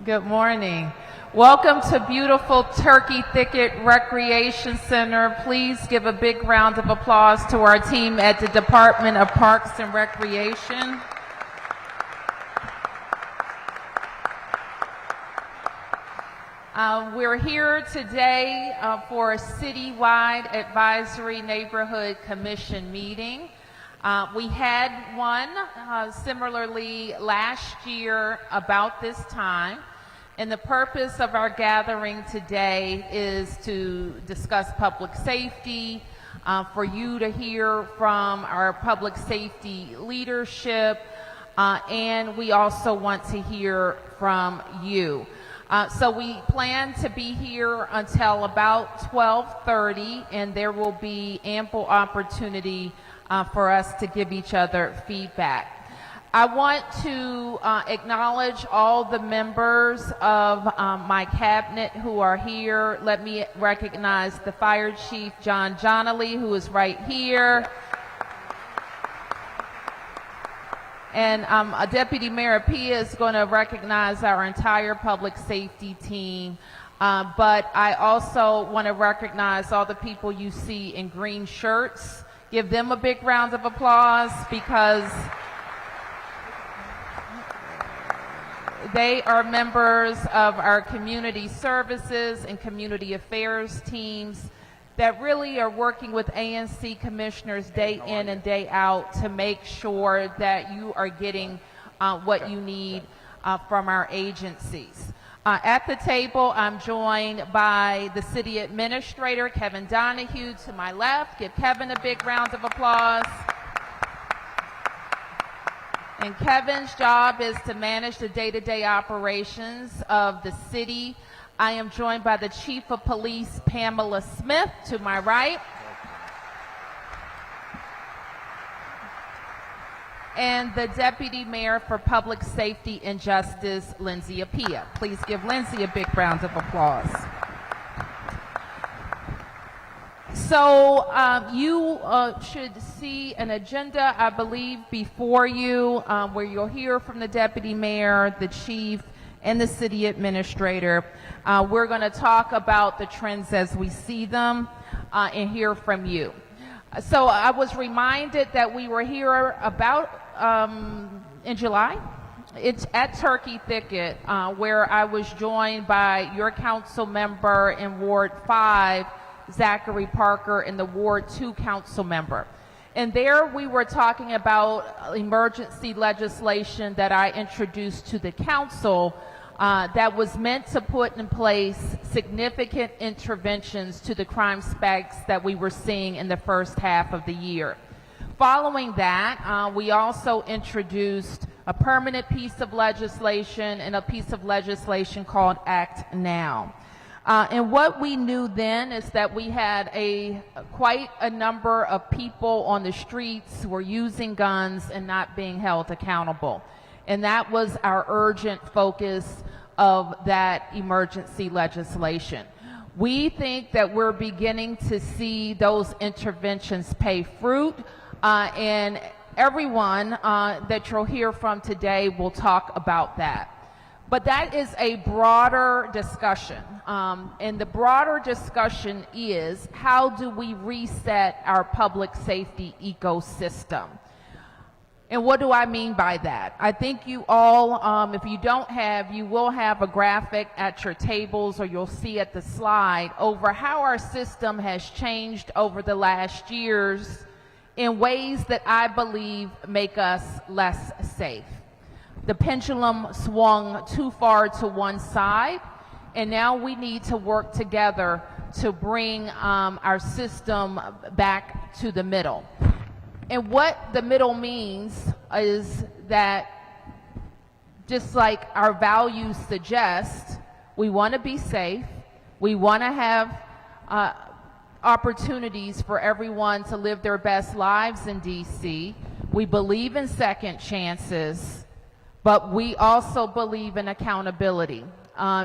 Good morning. Welcome to beautiful Turkey Thicket Recreation Center. Please give a big round of applause to our team at the Department of Parks and Recreation. We're here today for a Citywide Advisory Neighborhood Commission meeting. We had one similarly last year about this time, and the purpose of our gathering today is to discuss public safety, for you to hear from our public safety leadership, and we also want to hear from you. So we plan to be here until about 12:30, and there will be ample opportunity for us to give each other feedback. I want to acknowledge all the members of my cabinet who are here. Let me recognize the Fire Chief, John Johnley, who is right here. And Deputy Mayor Apia is going to recognize our entire public safety team. But I also want to recognize all the people you see in green shirts. Give them a big round of applause because they are members of our community services and community affairs teams that really are working with ANC commissioners day in and day out to make sure that you are getting what you need from our agencies. At the table, I'm joined by the City Administrator, Kevin Donahue, to my left. Give Kevin a big round of applause. And Kevin's job is to manage the day-to-day operations of the city. I am joined by the Chief of Police, Pamela Smith, to my right. And the Deputy Mayor for Public Safety and Justice, Lindsay Apia. Please give Lindsay a big round of applause. So you should see an agenda, I believe, before you, where you'll hear from the Deputy Mayor, the Chief, and the City Administrator. We're going to talk about the trends as we see them and hear from you. So I was reminded that we were here about in July. It's at Turkey Thicket, where I was joined by your council member in Ward 5, Zachary Parker, and the Ward 2 council member. And there we were talking about emergency legislation that I introduced to the council that was meant to put in place significant interventions to the crime spikes that we were seeing in the first half of the year. Following that, we also introduced a permanent piece of legislation and a piece of legislation called Act Now. And what we knew then is that we had quite a number of people on the streets who were using guns and not being held accountable. And that was our urgent focus of that emergency legislation. We think that we're beginning to see those interventions pay fruit, and everyone that you'll hear from today will talk about that. But that is a broader discussion, and the broader discussion is, how do we reset our public safety ecosystem? And what do I mean by that? I think you all, if you don't have, you will have a graphic at your tables, or you'll see at the slide, over how our system has changed over the last years in ways that I believe make us less safe. The pendulum swung too far to one side, and now we need to work together to bring our system back to the middle. And what the middle means is that, just like our values suggest, we want to be safe, we want to have opportunities for everyone to live their best lives in DC. We believe in second chances, but we also believe in accountability,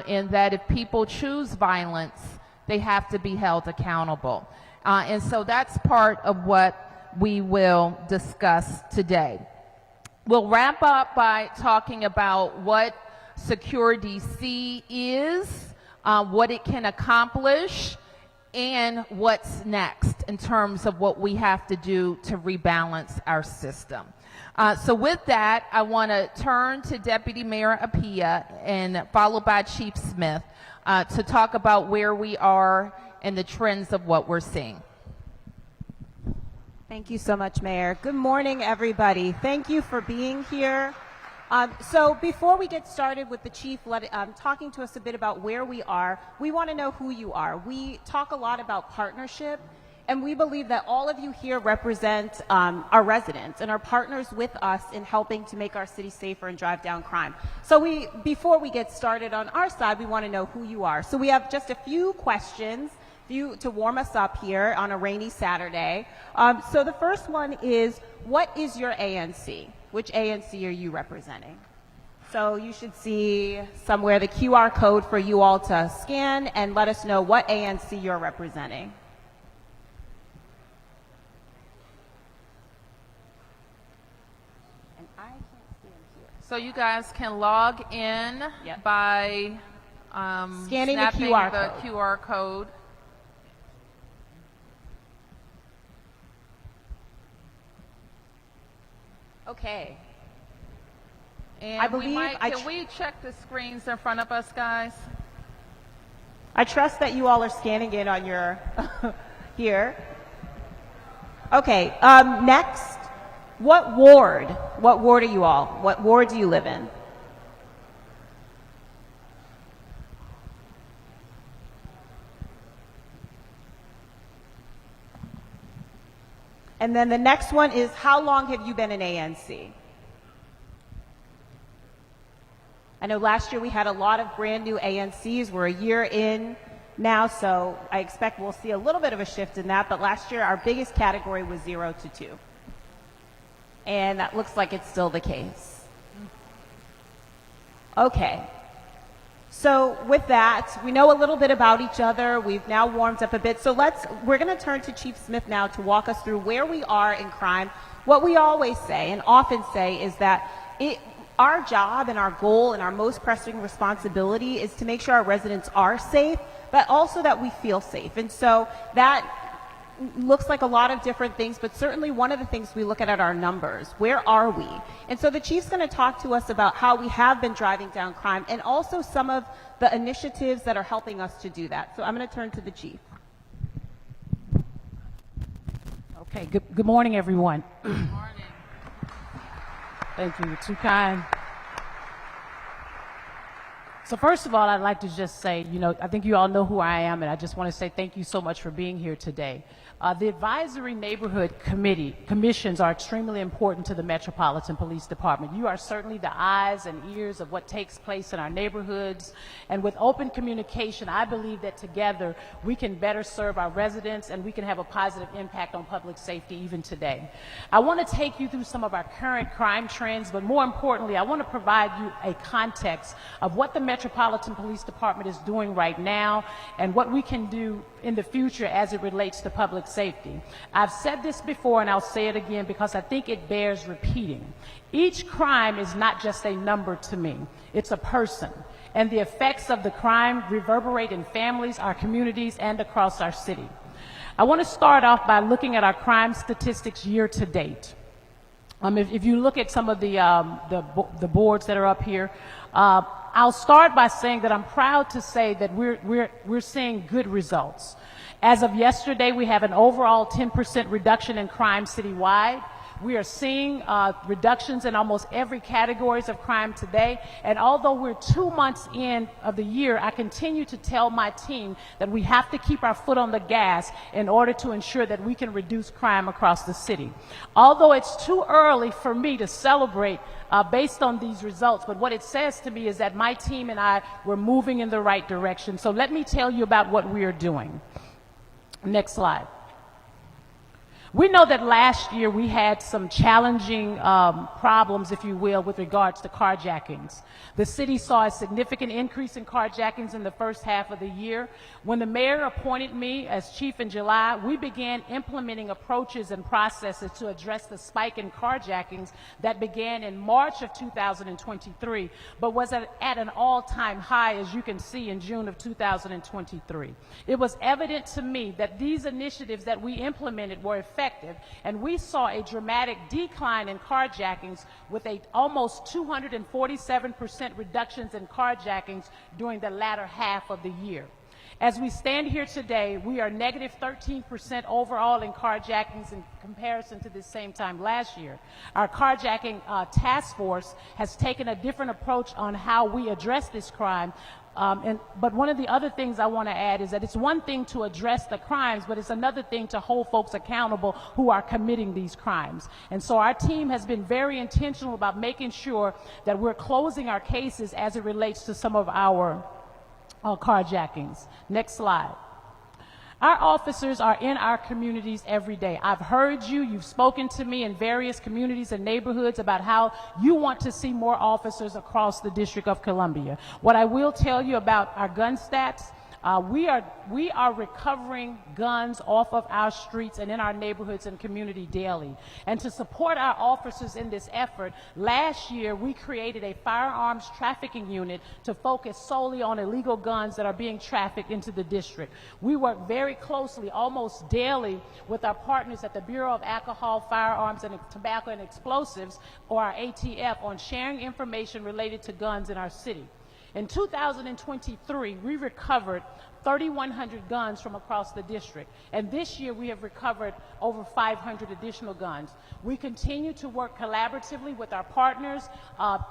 in that if people choose violence, they have to be held accountable. And so that's part of what we will discuss today. We'll wrap up by talking about what Secure DC is, what it can accomplish, and what's next in terms of what we have to do to rebalance our system. So with that, I want to turn to Deputy Mayor Apia and followed by Chief Smith to talk about where we are and the trends of what we're seeing. Thank you so much, Mayor. Good morning, everybody. Thank you for being here. So before we get started with the Chief talking to us a bit about where we are, we want to know who you are. We talk a lot about partnership, and we believe that all of you here represent our residents and are partners with us in helping to make our city safer and drive down crime. So before we get started on our side, we want to know who you are. So we have just a few questions to warm us up here on a rainy Saturday. So the first one is, what is your ANC? Which ANC are you representing? So you should see somewhere the QR code for you all to scan and let us know what ANC you're representing. And I can't see them here. So you guys can log in by scanning the QR code. Okay. And I believe can we check the screens in front of us, guys? I trust that you all are scanning in on your here. Okay. Next, what ward? What ward are you all? What ward do you live in? And then the next one is, how long have you been in ANC? I know last year we had a lot of brand new ANCs. We're a year in now, so I expect we'll see a little bit of a shift in that, but last year our biggest category was 0 to 2. And that looks like it's still the case. Okay. So with that, we know a little bit about each other. We've now warmed up a bit. So we're going to turn to Chief Smith now to walk us through where we are in crime. What we always say and often say is that our job and our goal and our most pressing responsibility is to make sure our residents are safe, but also that we feel safe. And so that looks like a lot of different things, but certainly one of the things we look at are our numbers. Where are we? And so the Chief's going to talk to us about how we have been driving down crime and also some of the initiatives that are helping us to do that. So I'm going to turn to the Chief. Okay, good morning, everyone. Good morning. Thank you, you're too kind. So first of all, I'd like to just say, I think you all know who I am, and I just want to say thank you so much for being here today. The advisory neighborhood commissions are extremely important to the Metropolitan Police Department. You are certainly the eyes and ears of what takes place in our neighborhoods. And with open communication, I believe that together we can better serve our residents and we can have a positive impact on public safety even today. I want to take you through some of our current crime trends, but more importantly, I want to provide you a context of what the Metropolitan Police Department is doing right now and what we can do in the future as it relates to public safety. I've said this before and I'll say it again because I think it bears repeating. Each crime is not just a number to me, it's a person. And the effects of the crime reverberate in families, our communities, and across our city. I want to start off by looking at our crime statistics year to date. If you look at some of the boards that are up here, I'll start by saying that I'm proud to say that we're seeing good results. As of yesterday, we have an overall 10% reduction in crime citywide. We are seeing reductions in almost every categories of crime today. And although we're 2 months in of the year, I continue to tell my team that we have to keep our foot on the gas in order to ensure that we can reduce crime across the city. Although it's too early for me to celebrate based on these results, but what it says to me is that my team and I were moving in the right direction. So let me tell you about what we are doing. Next slide. We know that last year we had some challenging problems, if you will, with regards to carjackings. The city saw a significant increase in carjackings in the first half of the year. When the mayor appointed me as chief in July, we began implementing approaches and processes to address the spike in carjackings that began in March of 2023, but was at an all-time high, as you can see, in June of 2023. It was evident to me that these initiatives that we implemented were effective, and we saw a dramatic decline in carjackings with a almost 247% reductions in carjackings during the latter half of the year. As we stand here today, we are negative 13% overall in carjackings in comparison to the same time last year. Our carjacking task force has taken a different approach on how we address this crime. But one of the other things I want to add is that it's one thing to address the crimes, but it's another thing to hold folks accountable who are committing these crimes. And so our team has been very intentional about making sure that we're closing our cases as it relates to some of our carjackings. Next slide. Our officers are in our communities every day. I've heard you, you've spoken to me in various communities and neighborhoods about how you want to see more officers across the District of Columbia. What I will tell you about our gun stats, we are recovering guns off of our streets and in our neighborhoods and community daily. And to support our officers in this effort, last year we created a firearms trafficking unit to focus solely on illegal guns that are being trafficked into the district. We work very closely, almost daily, with our partners at the Bureau of Alcohol, Firearms, and Tobacco and Explosives, or our ATF, on sharing information related to guns in our city. In 2023, we recovered 3,100 guns from across the district, and this year we have recovered over 500 additional guns. We continue to work collaboratively with our partners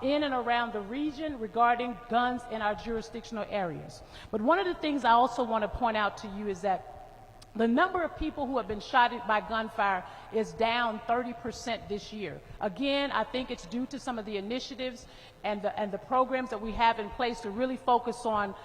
in and around the region regarding guns in our jurisdictional areas. But one of the things I also want to point out to you is that the number of people who have been shot by gunfire is down 30% this year. Again, I think it's due to some of the initiatives and the programs that we have in place to really focus on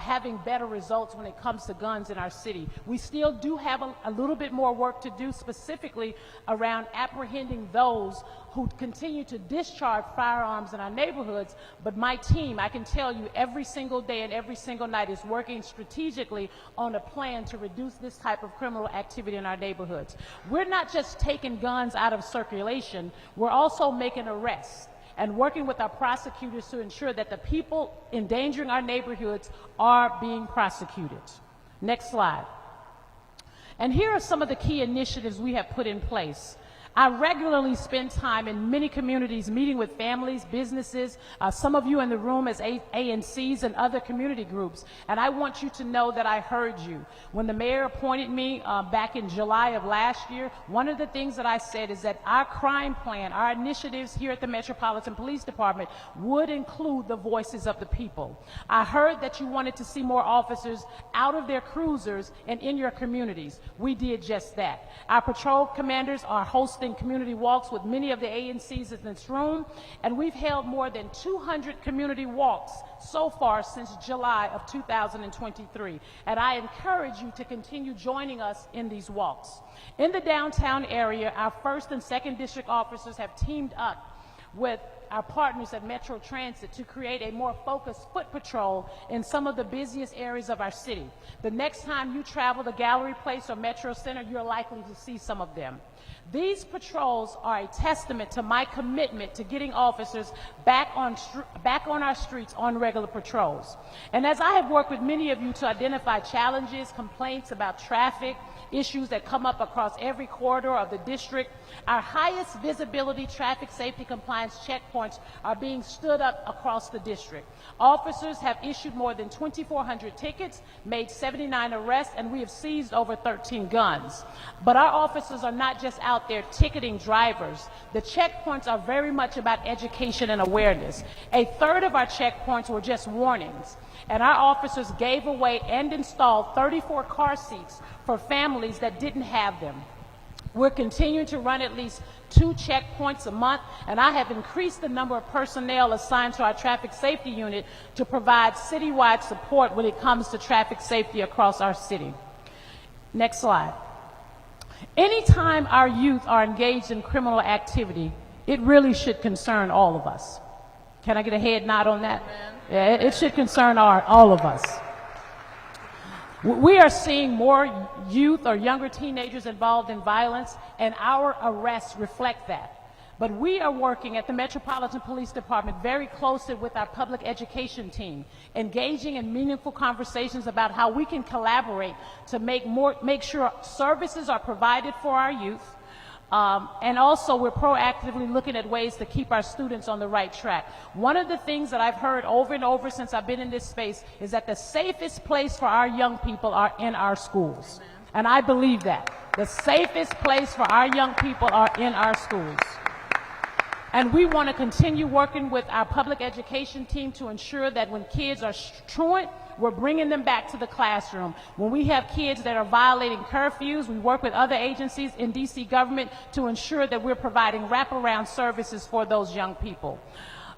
having better results when it comes to guns in our city. We still do have a little bit more work to do, specifically around apprehending those who continue to discharge firearms in our neighborhoods. But my team, I can tell you, every single day and every single night is working strategically on a plan to reduce this type of criminal activity in our neighborhoods. We're not just taking guns out of circulation, we're also making arrests and working with our prosecutors to ensure that the people endangering our neighborhoods are being prosecuted. Next slide. And here are some of the key initiatives we have put in place. I regularly spend time in many communities meeting with families, businesses, some of you in the room as ANCs and other community groups, and I want you to know that I heard you. When the mayor appointed me back in July of last year, one of the things that I said is that our crime plan, our initiatives here at the Metropolitan Police Department would include the voices of the people. I heard that you wanted to see more officers out of their cruisers and in your communities. We did just that. Our patrol commanders are hosting community walks with many of the ANCs in this room, and we've held more than 200 community walks so far since July of 2023, and I encourage you to continue joining us in these walks. In the downtown area, our 1st and 2nd district officers have teamed up with our partners at Metro Transit to create a more focused foot patrol in some of the busiest areas of our city. The next time you travel to Gallery Place or Metro Center, you're likely to see some of them. These patrols are a testament to my commitment to getting officers back on our streets on regular patrols. And as I have worked with many of you to identify challenges, complaints about traffic, issues that come up across every corridor of the district, our highest visibility traffic safety compliance checkpoints are being stood up across the district. Officers have issued more than 2,400 tickets, made 79 arrests, and we have seized over 13 guns. But our officers are not just out there ticketing drivers. The checkpoints are very much about education and awareness. A third of our checkpoints were just warnings, and our officers gave away and installed 34 car seats for families that didn't have them. We're continuing to run at least 2 checkpoints a month, and I have increased the number of personnel assigned to our traffic safety unit to provide citywide support when it comes to traffic safety across our city. Next slide. Anytime our youth are engaged in criminal activity, it really should concern all of us. Can I get a head nod on that? Yeah, it should concern all of us. We are seeing more youth or younger teenagers involved in violence, and our arrests reflect that. But we are working at the Metropolitan Police Department very closely with our public education team, engaging in meaningful conversations about how we can collaborate to make sure services are provided for our youth. And also we're proactively looking at ways to keep our students on the right track. One of the things that I've heard over and over since I've been in this space is that the safest place for our young people are in our schools. And I believe that. The safest place for our young people are in our schools. And we want to continue working with our public education team to ensure that when kids are truant, we're bringing them back to the classroom. When we have kids that are violating curfews, we work with other agencies in DC government to ensure that we're providing wraparound services for those young people.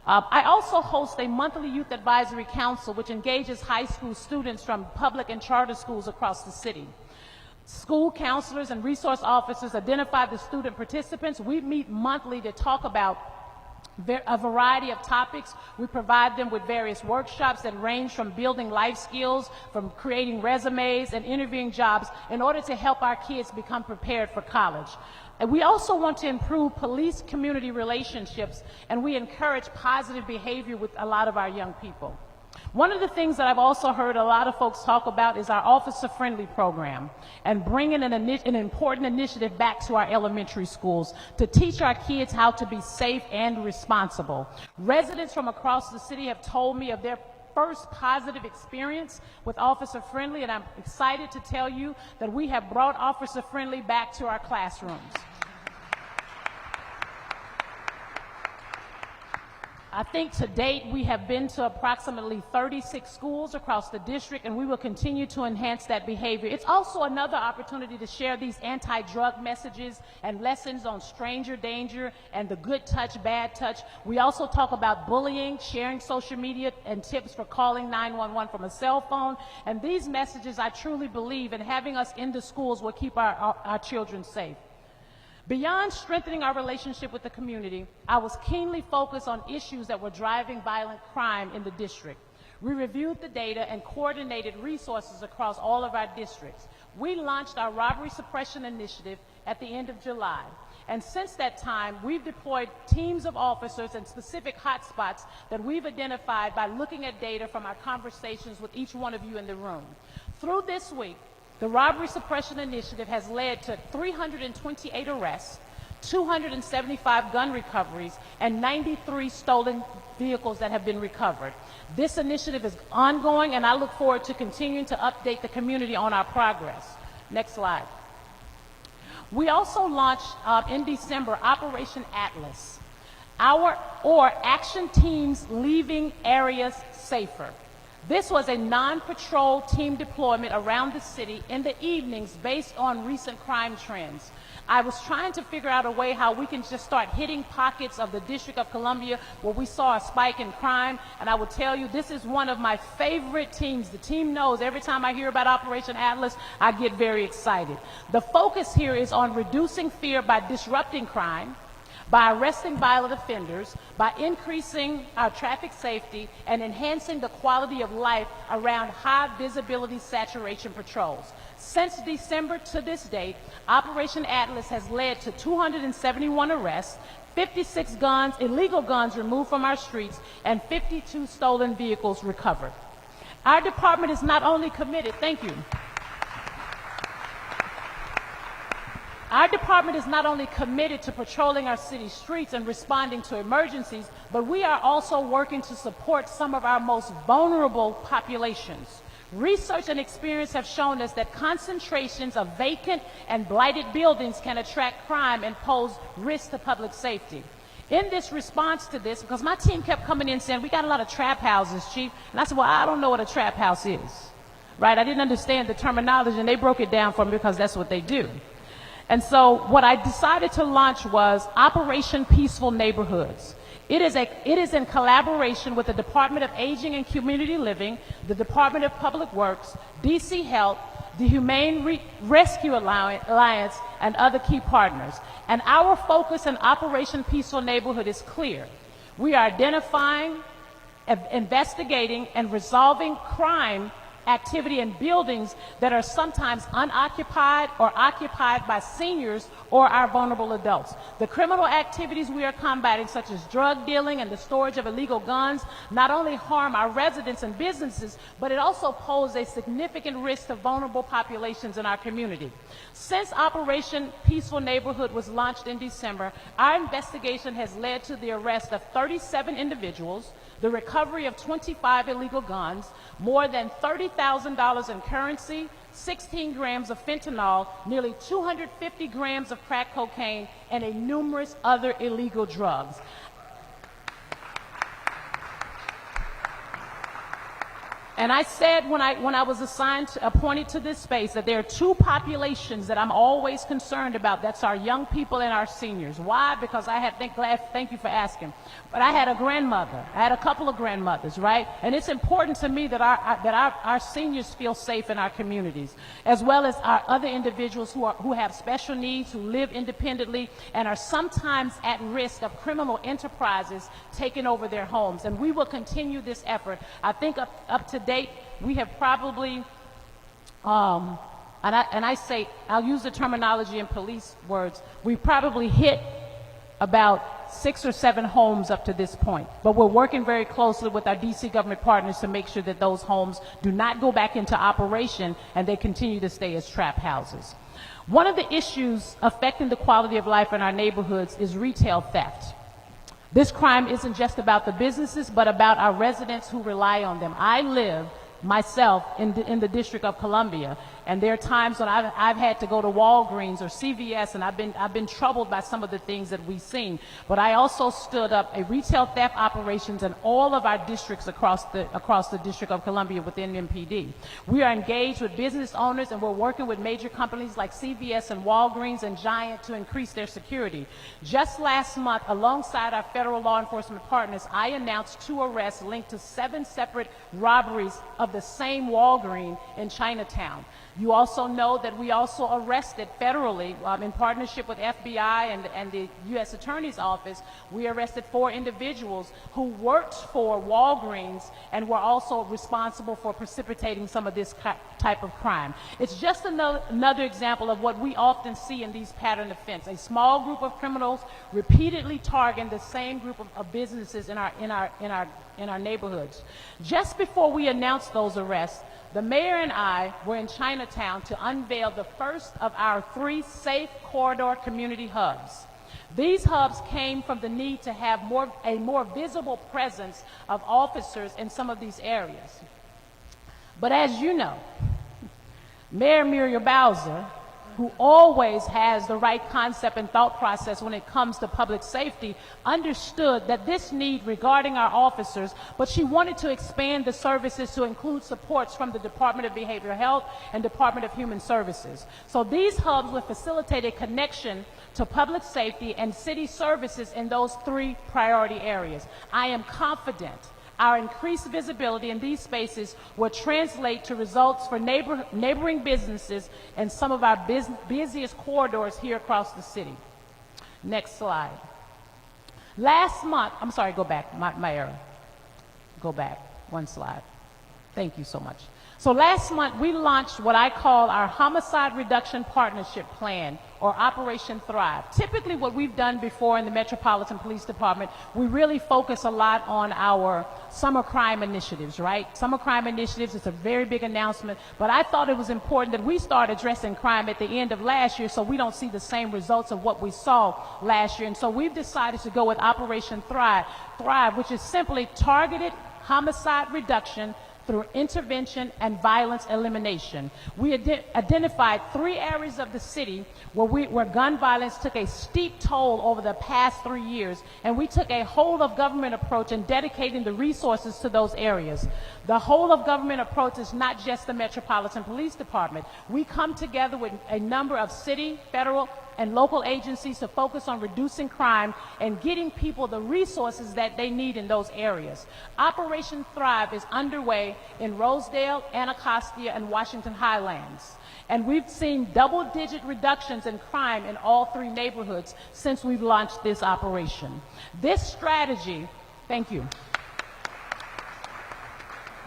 I also host a monthly youth advisory council which engages high school students from public and charter schools across the city. School counselors and resource officers identify the student participants. We meet monthly to talk about a variety of topics. We provide them with various workshops that range from building life skills, from creating resumes and interviewing jobs in order to help our kids become prepared for college. And we also want to improve police-community relationships, and we encourage positive behavior with a lot of our young people. One of the things that I've also heard a lot of folks talk about is our officer-friendly program and bringing an important initiative back to our elementary schools to teach our kids how to be safe and responsible. Residents from across the city have told me of their first positive experience with Officer Friendly, and I'm excited to tell you that we have brought Officer Friendly back to our classrooms. I think to date we have been to approximately 36 schools across the district, and we will continue to enhance that behavior. It's also another opportunity to share these anti-drug messages and lessons on stranger danger and the good touch, bad touch. We also talk about bullying, sharing social media, and tips for calling 911 from a cell phone. And these messages, I truly believe, in having us in the schools will keep our children safe. Beyond strengthening our relationship with the community, I was keenly focused on issues that were driving violent crime in the district. We reviewed the data and coordinated resources across all of our districts. We launched our robbery suppression initiative at the end of July. And since that time, we've deployed teams of officers in specific hotspots that we've identified by looking at data from our conversations with each one of you in the room. Through this week, the Robbery Suppression Initiative has led to 328 arrests, 275 gun recoveries, and 93 stolen vehicles that have been recovered. This initiative is ongoing, and I look forward to continuing to update the community on our progress. Next slide. We also launched in December Operation Atlas, Action Teams Leaving Areas Safer. This was a non-patrol team deployment around the city in the evenings based on recent crime trends. I was trying to figure out a way how we can just start hitting pockets of the District of Columbia where we saw a spike in crime, and I will tell you this is one of my favorite teams. The team knows every time I hear about Operation Atlas, I get very excited. The focus here is on reducing fear by disrupting crime, by arresting violent offenders, by increasing our traffic safety, and enhancing the quality of life around high visibility saturation patrols. Since December to this date, Operation Atlas has led to 271 arrests, 56 guns, illegal guns removed from our streets, and 52 stolen vehicles recovered. Our department is not only committed, Our department is not only committed to patrolling our city streets and responding to emergencies, but we are also working to support some of our most vulnerable populations. Research and experience have shown us that concentrations of vacant and blighted buildings can attract crime and pose risk to public safety. In this response to this, because my team kept coming in saying, we got a lot of trap houses, Chief. And I said, well, I don't know what a trap house is, right? I didn't understand the terminology, and they broke it down for me because that's what they do. And so what I decided to launch was Operation Peaceful Neighborhoods. It is in collaboration with the Department of Aging and Community Living, the Department of Public Works, DC Health, the Humane Rescue Alliance, and other key partners. And our focus in Operation Peaceful Neighborhood is clear. We are identifying, investigating, and resolving crime activity in buildings that are sometimes unoccupied or occupied by seniors or our vulnerable adults. The criminal activities we are combating, such as drug dealing and the storage of illegal guns, not only harm our residents and businesses, but it also poses a significant risk to vulnerable populations in our community. Since Operation Peaceful Neighborhood was launched in December, our investigation has led to the arrest of 37 individuals, the recovery of 25 illegal guns, more than $30,000 in currency, 16 grams of fentanyl, nearly 250 grams of crack cocaine, and numerous other illegal drugs. And I said when I was appointed to this space that there are two populations that I'm always concerned about. That's our young people and our seniors. Why? Because thank you for asking. But I had a grandmother. I had a couple of grandmothers, right? And it's important to me that our seniors feel safe in our communities, as well as our other individuals who have special needs, who live independently, and are sometimes at risk of criminal enterprises taking over their homes. And we will continue this effort. I think up to date, we have probably, I'll use the terminology in police words, we've probably hit about 6 or 7 homes up to this point. But we're working very closely with our DC government partners to make sure that those homes do not go back into operation and they continue to stay as trap houses. One of the issues affecting the quality of life in our neighborhoods is retail theft. This crime isn't just about the businesses, but about our residents who rely on them. I live myself in the District of Columbia, and there are times when I've had to go to Walgreens or CVS, and I've been troubled by some of the things that we've seen. But I also stood up a retail theft operations in all of our districts across the District of Columbia within MPD. We are engaged with business owners, and we're working with major companies like CVS and Walgreens and Giant to increase their security. Just last month, alongside our federal law enforcement partners, I announced 2 arrests linked to 7 separate robberies of the same Walgreens in Chinatown. You also know that we also arrested federally, in partnership with FBI and the U.S. Attorney's Office, we arrested 4 individuals who worked for Walgreens and were also responsible for precipitating some of this type of crime. It's just another example of what we often see in these pattern offenses. A small group of criminals repeatedly targeting the same group of businesses in our neighborhoods. Just before we announced those arrests, the mayor and I were in Chinatown to unveil the first of our 3 safe corridor community hubs. These hubs came from the need to have a more visible presence of officers in some of these areas. But as you know, Mayor Muriel Bowser, who always has the right concept and thought process when it comes to public safety, understood that this need regarding our officers, but she wanted to expand the services to include supports from the Department of Behavioral Health and Department of Human Services. So these hubs will facilitate a connection to public safety and city services in those 3 priority areas. I am confident our increased visibility in these spaces will translate to results for neighboring businesses and some of our busiest corridors here across the city. Next slide. Last month, I'm sorry, go back, my error. Go back, 1 slide. Thank you so much. So last month, we launched what I call our Homicide Reduction Partnership Plan, or Operation Thrive. Typically, what we've done before in the Metropolitan Police Department, we really focus a lot on our summer crime initiatives, right? Summer crime initiatives, it's a very big announcement, but I thought it was important that we start addressing crime at the end of last year so we don't see the same results of what we saw last year. And so we've decided to go with Operation Thrive, which is simply targeted homicide reduction through intervention and violence elimination. We identified 3 areas of the city where gun violence took a steep toll over the past 3 years, and we took a whole-of-government approach in dedicating the resources to those areas. The whole-of-government approach is not just the Metropolitan Police Department. We come together with a number of city, federal, and local agencies to focus on reducing crime and getting people the resources that they need in those areas. Operation Thrive is underway in Rosedale, Anacostia, and Washington Highlands. And we've seen double-digit reductions in crime in all three neighborhoods since we've launched this operation. This strategy, thank you.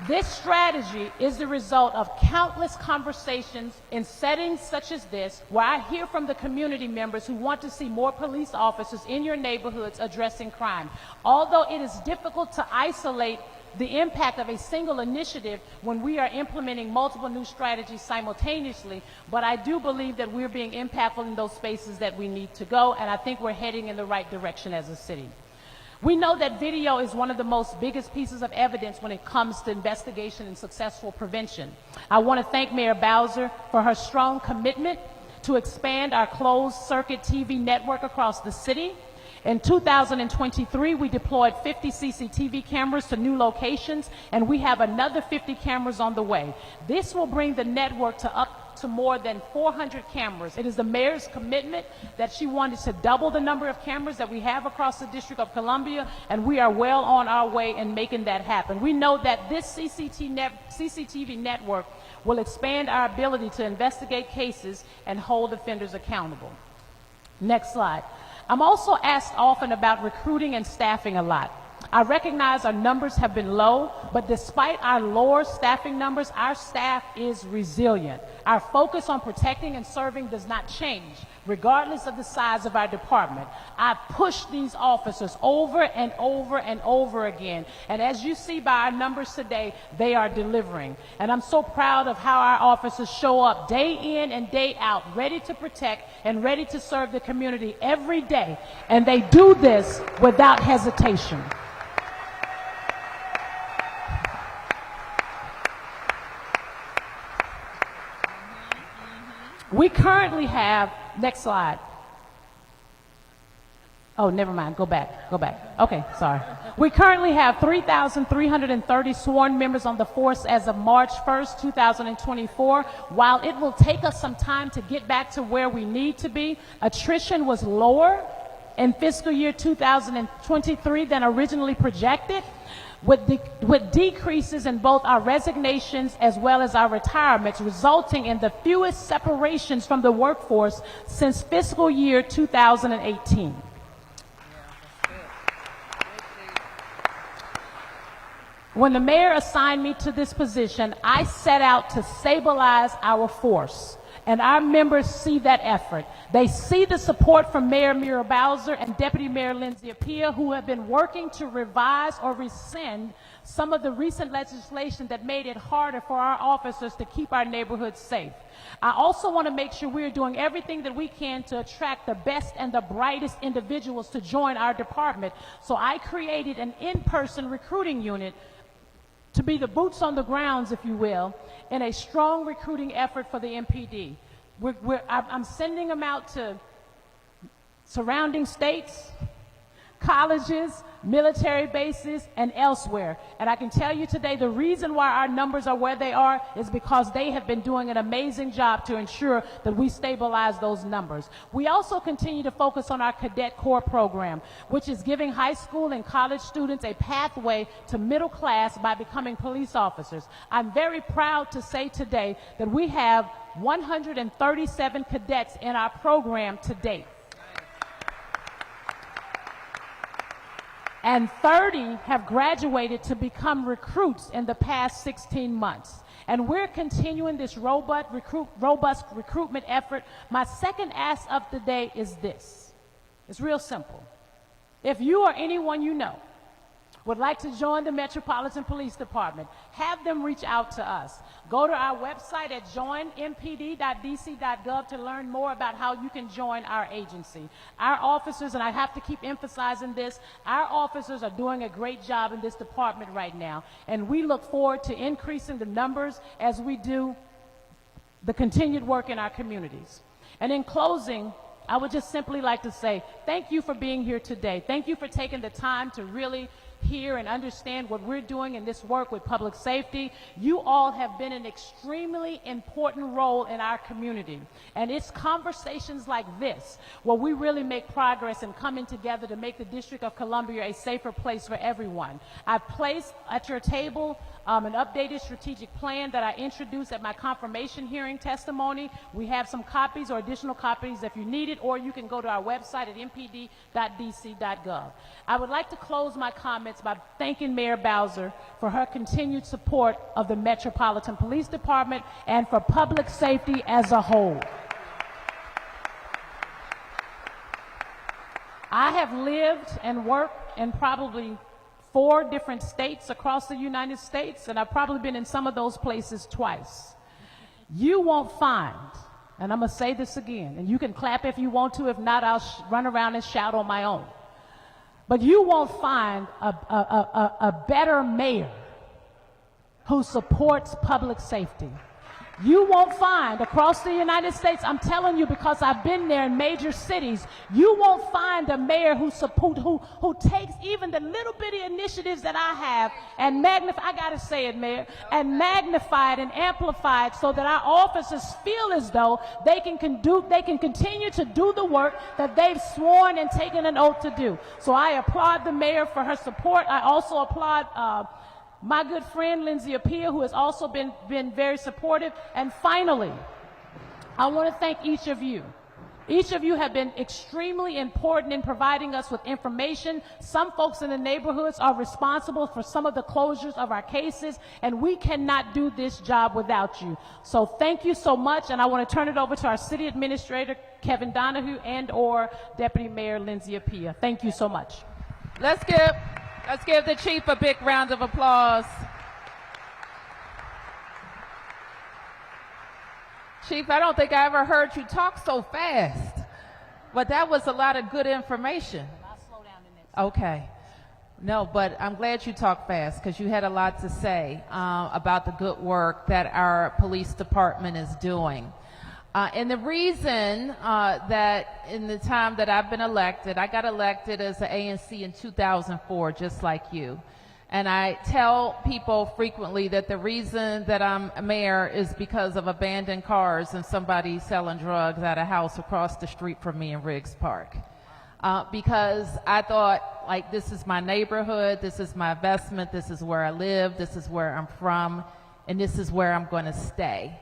This strategy is the result of countless conversations in settings such as this, where I hear from the community members who want to see more police officers in your neighborhoods addressing crime. Although it is difficult to isolate the impact of a single initiative when we are implementing multiple new strategies simultaneously, but I do believe that we're being impactful in those spaces that we need to go, and I think we're heading in the right direction as a city. We know that video is one of the most biggest pieces of evidence when it comes to investigation and successful prevention. I want to thank Mayor Bowser for her strong commitment to expand our closed circuit TV network across the city. In 2023, we deployed 50 CCTV cameras to new locations, and we have another 50 cameras on the way. This will bring the network to up to more than 400 cameras. It is the mayor's commitment that she wanted to double the number of cameras that we have across the District of Columbia, and we are well on our way in making that happen. We know that this CCTV network will expand our ability to investigate cases and hold offenders accountable. Next slide. I'm also asked often about recruiting and staffing a lot. I recognize our numbers have been low, but despite our lower staffing numbers, our staff is resilient. Our focus on protecting and serving does not change, regardless of the size of our department. I've pushed these officers over and over and over again, and as you see by our numbers today, they are delivering. And I'm so proud of how our officers show up day in and day out, ready to protect and ready to serve the community every day, and they do this without hesitation. We currently have, next slide. Oh, never mind, go back. Okay, sorry. We currently have 3,330 sworn members on the force as of March 1st, 2024. While it will take us some time to get back to where we need to be, attrition was lower in fiscal year 2023 than originally projected, with decreases in both our resignations as well as our retirements, resulting in the fewest separations from the workforce since fiscal year 2018. When the mayor assigned me to this position, I set out to stabilize our force, and our members see that effort. They see the support from Mayor Muriel Bowser and Deputy Mayor Lindsay Apia, who have been working to revise or rescind some of the recent legislation that made it harder for our officers to keep our neighborhoods safe. I also want to make sure we're doing everything that we can to attract the best and the brightest individuals to join our department. So I created an in-person recruiting unit to be the boots on the grounds, if you will, in a strong recruiting effort for the MPD. I'm sending them out to surrounding states, colleges, military bases, and elsewhere. And I can tell you today, the reason why our numbers are where they are is because they have been doing an amazing job to ensure that we stabilize those numbers. We also continue to focus on our Cadet Corps program, which is giving high school and college students a pathway to middle class by becoming police officers. I'm very proud to say today that we have 137 cadets in our program to date. And 30 have graduated to become recruits in the past 16 months. And we're continuing this robust recruitment effort. My second ask of the day is this. It's real simple. If you or anyone you know would like to join the Metropolitan Police Department, have them reach out to us. Go to our website at joinmpd.dc.gov to learn more about how you can join our agency. Our officers, and I have to keep emphasizing this, our officers are doing a great job in this department right now, and we look forward to increasing the numbers as we do the continued work in our communities. And in closing, I would just simply like to say thank you for being here today. Thank you for taking the time to really hear and understand what we're doing in this work with public safety. You all have been an extremely important role in our community. And it's conversations like this where we really make progress in coming together to make the District of Columbia a safer place for everyone. I've placed at your table an updated strategic plan that I introduced at my confirmation hearing testimony. We have some copies or additional copies if you need it, or you can go to our website at Mp.dc.gov. I would like to close my comments by thanking Mayor Bowser for her continued support of the Metropolitan Police Department and for public safety as a whole. I have lived and worked in probably 4 different states across the United States, and I've probably been in some of those places twice. You won't find, and I'm going to say this again, and you can clap if you want to, if not, I'll run around and shout on my own. But you won't find a better mayor who supports public safety. You won't find across the United States, I'm telling you because I've been there in major cities, you won't find a mayor who takes even the little bitty initiatives that I have and magnify, I gotta say it, Mayor, and magnify it and amplify it so that our officers feel as though they can continue to do the work that they've sworn and taken an oath to do. So I applaud the mayor for her support. I also applaud my good friend, Lindsay Apia, who has also been very supportive. And finally, I want to thank each of you. Each of you have been extremely important in providing us with information. Some folks in the neighborhoods are responsible for some of the closures of our cases, and we cannot do this job without you. So thank you so much, and I want to turn it over to our City Administrator, Kevin Donahue, and/or Deputy Mayor Lindsay Apia. Thank you so much. Let's give the chief a big round of applause. Chief, I don't think I ever heard you talk so fast, but that was a lot of good information. I'll slow down the next time. Okay. No, but I'm glad you talked fast because you had a lot to say about the good work that our police department is doing. And the reason that in the time that I've been elected, I got elected as an ANC in 2004, just like you. And I tell people frequently that the reason that I'm a mayor is because of abandoned cars and somebody selling drugs at a house across the street from me in Riggs Park. Because I thought, like, this is my neighborhood, this is my investment, this is where I live, this is where I'm from, and this is where I'm going to stay.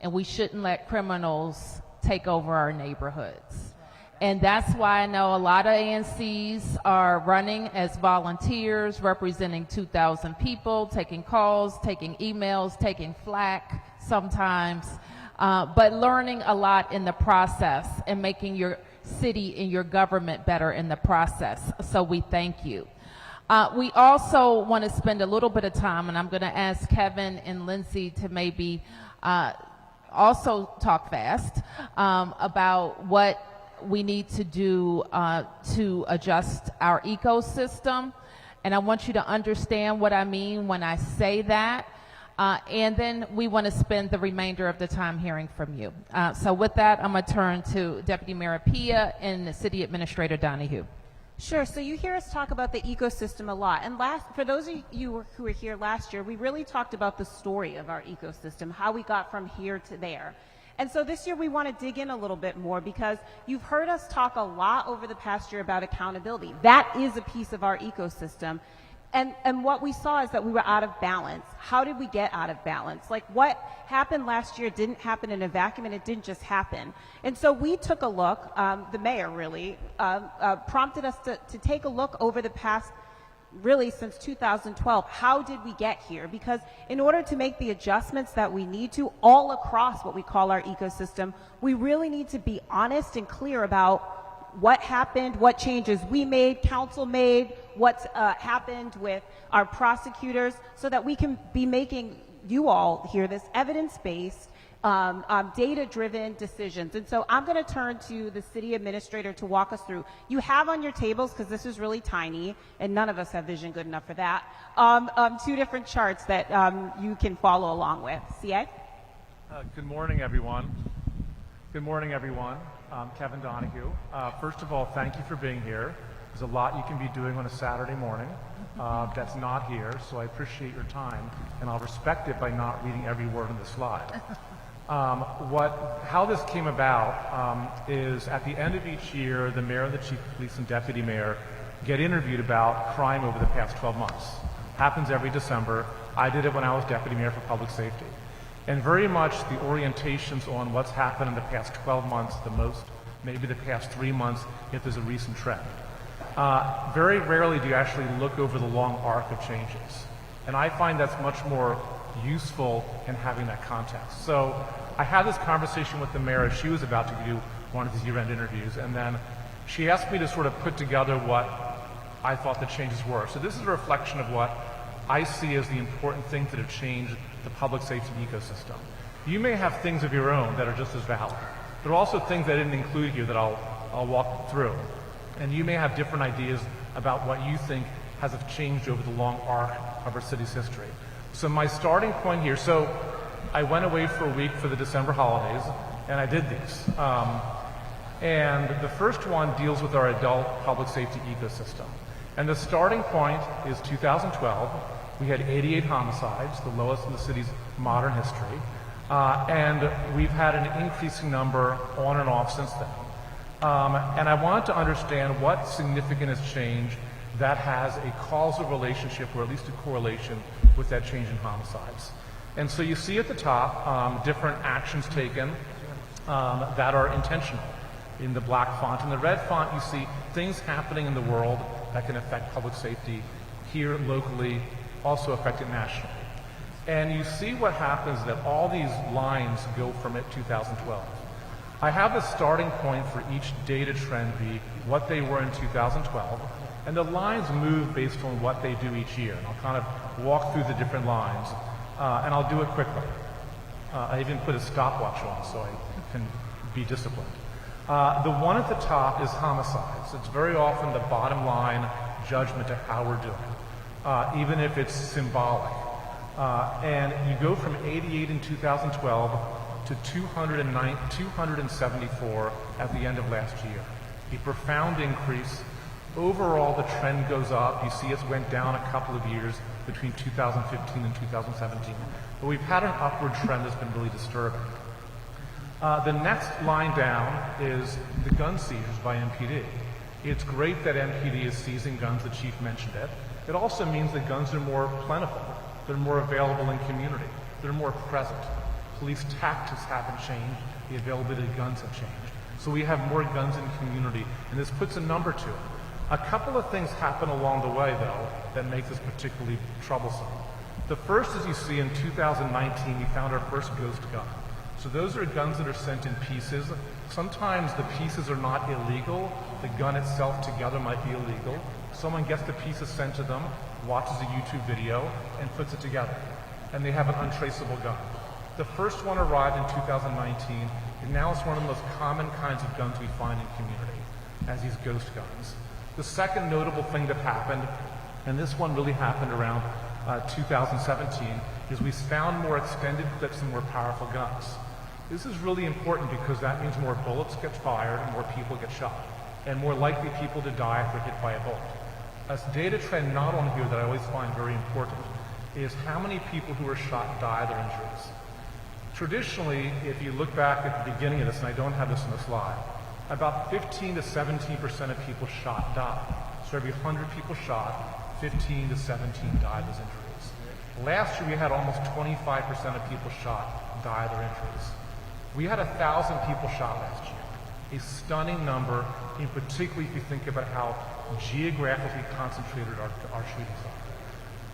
And we shouldn't let criminals take over our neighborhoods. And that's why I know a lot of ANCs are running as volunteers, representing 2,000 people, taking calls, taking emails, taking flack sometimes, but learning a lot in the process and making your city and your government better in the process. So we thank you. We also want to spend a little bit of time, and I'm going to ask Kevin and Lindsay to maybe also talk fast about what we need to do to adjust our ecosystem. And I want you to understand what I mean when I say that. And then we want to spend the remainder of the time hearing from you. So with that, I'm going to turn to Deputy Mayor Apia and the City Administrator Donahue. Sure. So you hear us talk about the ecosystem a lot. And for those of you who were here last year, we really talked about the story of our ecosystem, how we got from here to there. And so this year we want to dig in a little bit more because you've heard us talk a lot over the past year about accountability. That is a piece of our ecosystem. And what we saw is that we were out of balance. How did we get out of balance? Like, what happened last year didn't happen in a vacuum, and it didn't just happen. And so we took a look, the mayor really prompted us to take a look over the past, really since 2012, how did we get here? Because in order to make the adjustments that we need to all across what we call our ecosystem, we really need to be honest and clear about what happened, what changes we made, council made, what's happened with our prosecutors, so that we can be making you all hear this evidence-based, data-driven decisions. And so I'm going to turn to the city administrator to walk us through. You have on your tables, because this is really tiny, and none of us have vision good enough for that, 2 different charts that you can follow along with. CA? Good morning, everyone. Good morning, everyone. I'm Kevin Donahue. First of all, thank you for being here. There's a lot you can be doing on a Saturday morning. that's not here, so I appreciate your time, and I'll respect it by not reading every word on the slide. How this came about is at the end of each year, the mayor, the chief of police, and deputy mayor get interviewed about crime over the past 12 months. Happens every December. I did it when I was deputy mayor for public safety. And very much the orientations on what's happened in the past 12 months, the most, maybe the past 3 months, if there's a recent trend. Very rarely do you actually look over the long arc of changes. And I find that's much more useful in having that context. So I had this conversation with the mayor as she was about to do one of these year-end interviews, and then she asked me to sort of put together what I thought the changes were. So this is a reflection of what I see as the important things that have changed the public safety ecosystem. You may have things of your own that are just as valid. There are also things I didn't include here that I'll walk through. And you may have different ideas about what you think has changed over the long arc of our city's history. So my starting point here, so I went away for a week for the December holidays, and I did these. And the first one deals with our adult public safety ecosystem. And the starting point is 2012. We had 88 homicides, the lowest in the city's modern history. And we've had an increasing number on and off since then. And I wanted to understand what significant has changed that has a causal relationship, or at least a correlation, with that change in homicides. And so you see at the top different actions taken that are intentional in the black font. In the red font, you see things happening in the world that can affect public safety here locally, also affect it nationally. And you see what happens that all these lines go from 2012. I have the starting point for each data trend be what they were in 2012, and the lines move based on what they do each year. And I'll kind of walk through the different lines, and I'll do it quickly. I even put a stopwatch on so I can be disciplined. The one at the top is homicides. It's very often the bottom line judgment of how we're doing, even if it's symbolic. And you go from 88 in 2012 to 274 at the end of last year. A profound increase. Overall, the trend goes up. You see it went down a couple of years between 2015 and 2017. But we've had an upward trend that's been really disturbing. The next line down is the gun seizures by MPD. It's great that MPD is seizing guns, the chief mentioned it. It also means that guns are more plentiful. They're more available in community. They're more present. Police tactics haven't changed. The availability of guns have changed. So we have more guns in community, and this puts a number to it. A couple of things happen along the way, though, that make this particularly troublesome. The first is you see in 2019, we found our first ghost gun. So those are guns that are sent in pieces. Sometimes the pieces are not illegal. The gun itself together might be illegal. Someone gets the pieces sent to them, watches a YouTube video, and puts it together. And they have an untraceable gun. The first one arrived in 2019, and now it's one of the most common kinds of guns we find in community, as these ghost guns. The second notable thing that happened, and this one really happened around 2017, is we found more extended clips and more powerful guns. This is really important because that means more bullets get fired and more people get shot, and more likely people to die if they're hit by a bullet. A data trend not on here that I always find very important is how many people who are shot die of their injuries. Traditionally, if you look back at the beginning of this, and I don't have this on the slide, about 15 to 17% of people shot die. So every 100 people shot, 15 to 17 died of those injuries. Last year, we had almost 25% of people shot die of their injuries. We had 1,000 people shot last year, a stunning number, in particular if you think about how geographically concentrated our shootings are.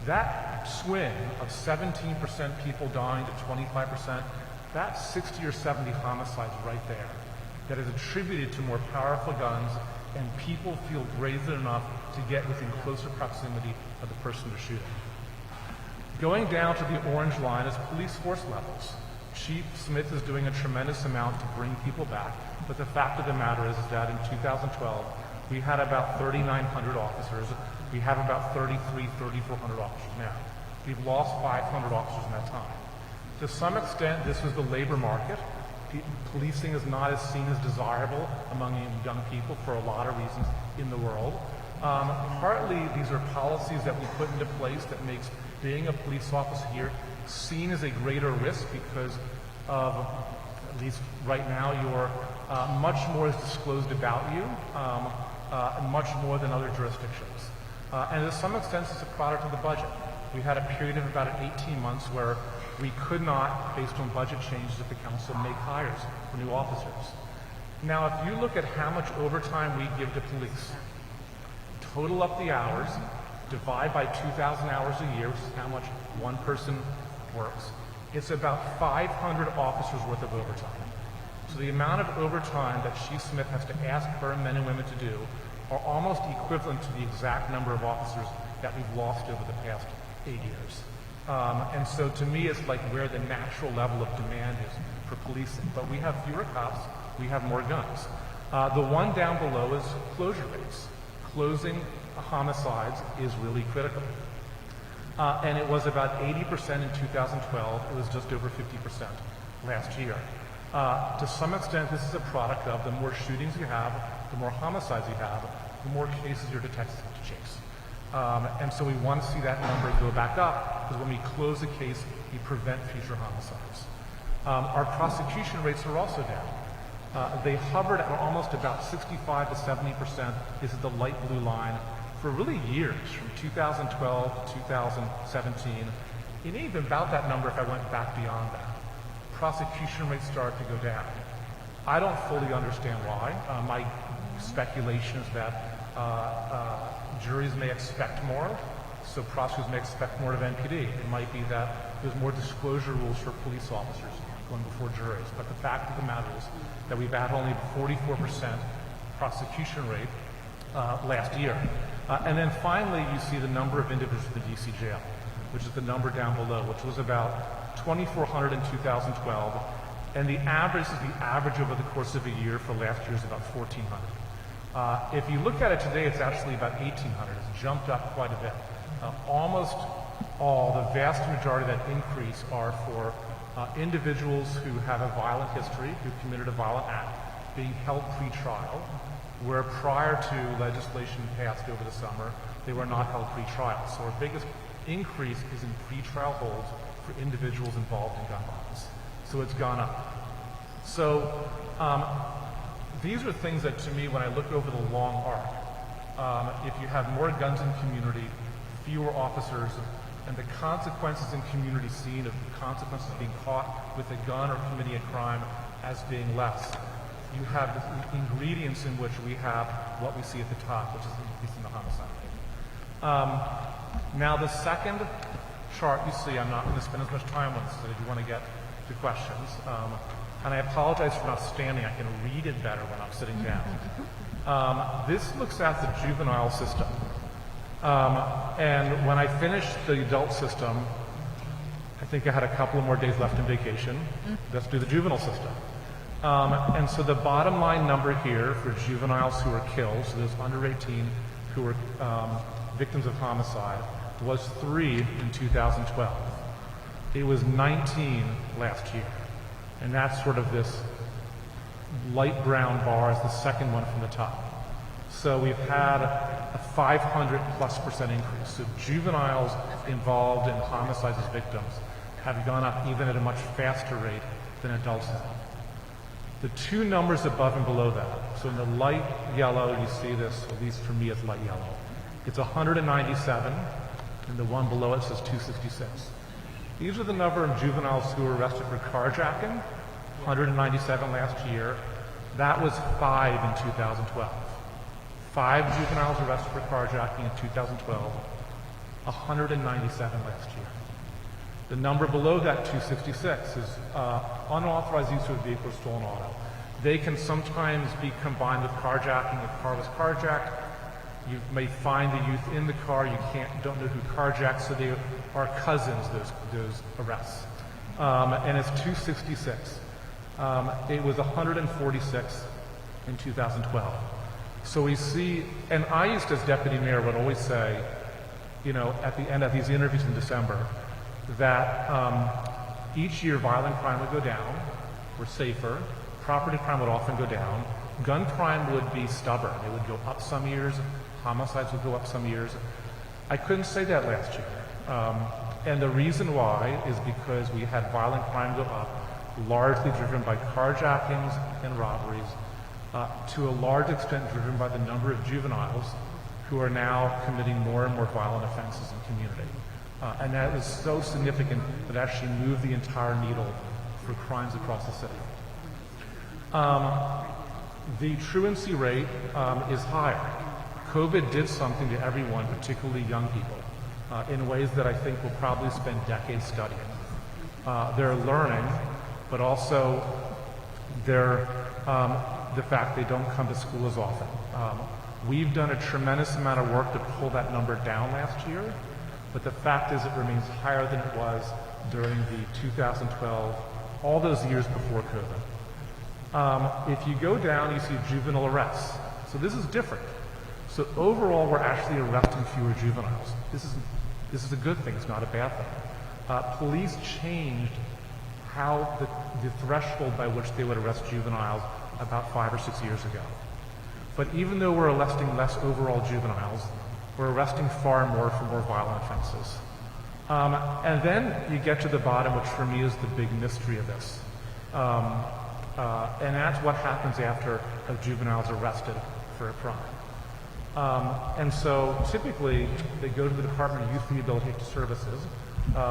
That swing of 17% people dying to 25%, that's 60 or 70 homicides right there that is attributed to more powerful guns, and people feel brazen enough to get within closer proximity of the person they're shooting. Going down to the orange line is police force levels. Chief Smith is doing a tremendous amount to bring people back, but the fact of the matter is that in 2012, we had about 3,900 officers. We have about 3,400 officers now. We've lost 500 officers in that time. To some extent, this was the labor market. Policing is not as seen as desirable among young people for a lot of reasons in the world. Partly, these are policies that we put into place that makes being a police officer here seen as a greater risk because of, at least right now, you're much more is disclosed about you, much more than other jurisdictions. And to some extent, it's a product of the budget. We had a period of about 18 months where we could not, based on budget changes at the council, make hires for new officers. Now, if you look at how much overtime we give to police, total up the hours, divide by 2,000 hours a year, which is how much one person works, it's about 500 officers worth of overtime. So the amount of overtime that Chief Smith has to ask her men and women to do are almost equivalent to the exact number of officers that we've lost over the past 8 years. And so to me, it's like where the natural level of demand is for policing. But we have fewer cops, we have more guns. The one down below is closure rates. Closing homicides is really critical. And it was about 80% in 2012. It was just over 50% last year. To some extent, this is a product of the more shootings you have, the more homicides you have, the more cases your detectives have to chase. And so we want to see that number go back up, because when we close a case, we prevent future homicides. Our prosecution rates are also down. They hovered at almost about 65 to 70%. This is the light blue line for really years, from 2012 to 2017. It ain't even about that number if I went back beyond that. Prosecution rates started to go down. I don't fully understand why. My speculation is that juries may expect more, so prosecutors may expect more of NPD. It might be that there's more disclosure rules for police officers going before juries. But the fact of the matter is that we've had only 44% prosecution rate last year. And then finally, you see the number of individuals in the DC jail, which is the number down below, which was about 2,400 in 2012. And the average is the average over the course of a year for last year is about 1,400. If you look at it today, it's actually about 1,800. It's jumped up quite a bit. Almost all, the vast majority of that increase are for individuals who have a violent history, who committed a violent act, being held pre-trial, where prior to legislation passed over the summer, they were not held pre-trial. So our biggest increase is in pre-trial holds for individuals involved in gun violence. So it's gone up. So these are things that, to me, when I look over the long arc, if you have more guns in community, fewer officers, and the consequences in community seen of the consequences of being caught with a gun or committing a crime as being less, you have the ingredients in which we have what we see at the top, which is an increase in the homicide rate. Now, the second chart you see, I'm not going to spend as much time on this, so if you want to get to questions. And I apologize for not standing. I can read it better when I'm sitting down. This looks at the juvenile system. And when I finished the adult system, I think I had a couple of more days left in vacation. Let's do the juvenile system. And so the bottom line number here for juveniles who were killed, so those under 18 who were victims of homicide, was 3 in 2012. It was 19 last year. And that's sort of this light brown bar is the second one from the top. So we've had a 500+% increase. So juveniles involved in homicides as victims have gone up even at a much faster rate than adults have. The two numbers above and below that, so in the light yellow, you see this, at least for me it's light yellow. It's 197, and the one below it says 266. These are the number of juveniles who were arrested for carjacking, 197 last year. That was 5 in 2012. 5 juveniles arrested for carjacking in 2012, 197 last year. The number below that, 266, is unauthorized use of a vehicle or stolen auto. They can sometimes be combined with carjacking. The car was carjacked. You may find the youth in the car. You don't know who carjacked, so they are cousins, those arrests. And it's 266. It was 146 in 2012. So we see, and I used as deputy mayor would always say, at the end of these interviews in December, that each year violent crime would go down, we're safer, property crime would often go down, gun crime would be stubborn. It would go up some years, Homicides would go up some years. I couldn't say that last year. And the reason why is because we had violent crime go up, largely driven by carjackings and robberies, to a large extent driven by the number of juveniles who are now committing more and more violent offenses in the community. And that is so significant that it actually moved the entire needle for crimes across the city. The truancy rate is higher. COVID did something to everyone, particularly young people, in ways that I think we'll probably spend decades studying. They're learning, but also they're the fact they don't come to school as often. We've done a tremendous amount of work to pull that number down last year, but the fact is it remains higher than it was during the 2012, all those years before COVID. If you go down, you see juvenile arrests. So this is different. So overall, we're actually arresting fewer juveniles. This is a good thing. It's not a bad thing. Police changed how the threshold by which they would arrest juveniles about 5 or 6 years ago. But even though we're arresting less overall juveniles, we're arresting far more for more violent offenses. And then you get to the bottom, which for me is the big mystery of this. And that's what happens after a juvenile is arrested for a crime. And so typically they go to the Department of Youth Rehabilitation Services,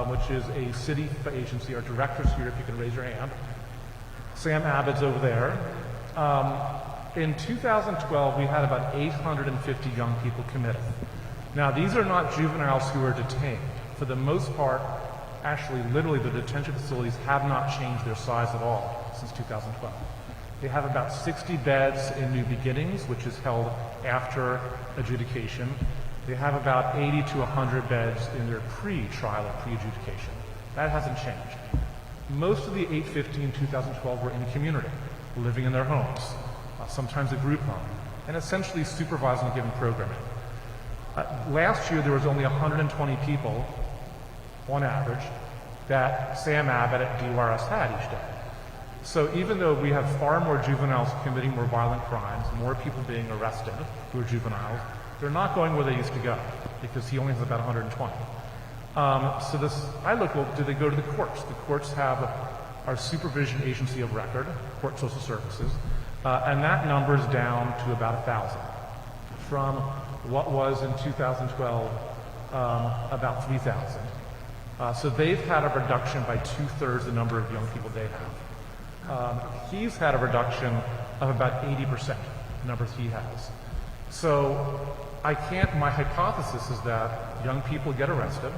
which is a city agency. Our director's here, if you can raise your hand. Sam Abbott's over there. In 2012, we had about 850 young people committed. Now, these are not juveniles who are detained. For the most part, actually, literally, the detention facilities have not changed their size at all since 2012. They have about 60 beds in New Beginnings, which is held after adjudication. They have about 80 to 100 beds in their pre-trial or pre-adjudication. That hasn't changed. Most of the 850 in 2012 were in the community, living in their homes, sometimes a group home, and essentially supervising a given programming. Last year, there was only 120 people, on average, that Sam Abbott at DYRS had each day. So even though we have far more juveniles committing more violent crimes, more people being arrested who are juveniles, they're not going where they used to go because he only has about 120. I look, well, do they go to the courts? The courts have our supervision agency of record, Court Social Services, and that number is down to about 1,000 from what was in 2012 about 3,000. So they've had a reduction by 2/3 the number of young people they have. He's had a reduction of about 80%, the numbers he has. So my hypothesis is that young people get arrested.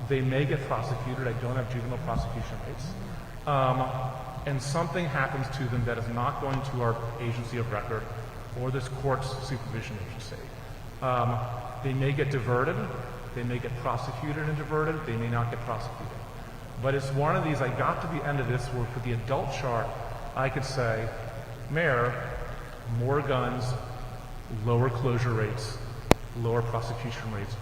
They may get prosecuted. I don't have juvenile prosecution rates. And something happens to them that is not going to our agency of record or this court's supervision agency. They may get diverted. They may get prosecuted and diverted. They may not get prosecuted. But it's one of these, I got to the end of this where for the adult chart, I could say, Mayor, more guns, lower closure rates, lower prosecution rates,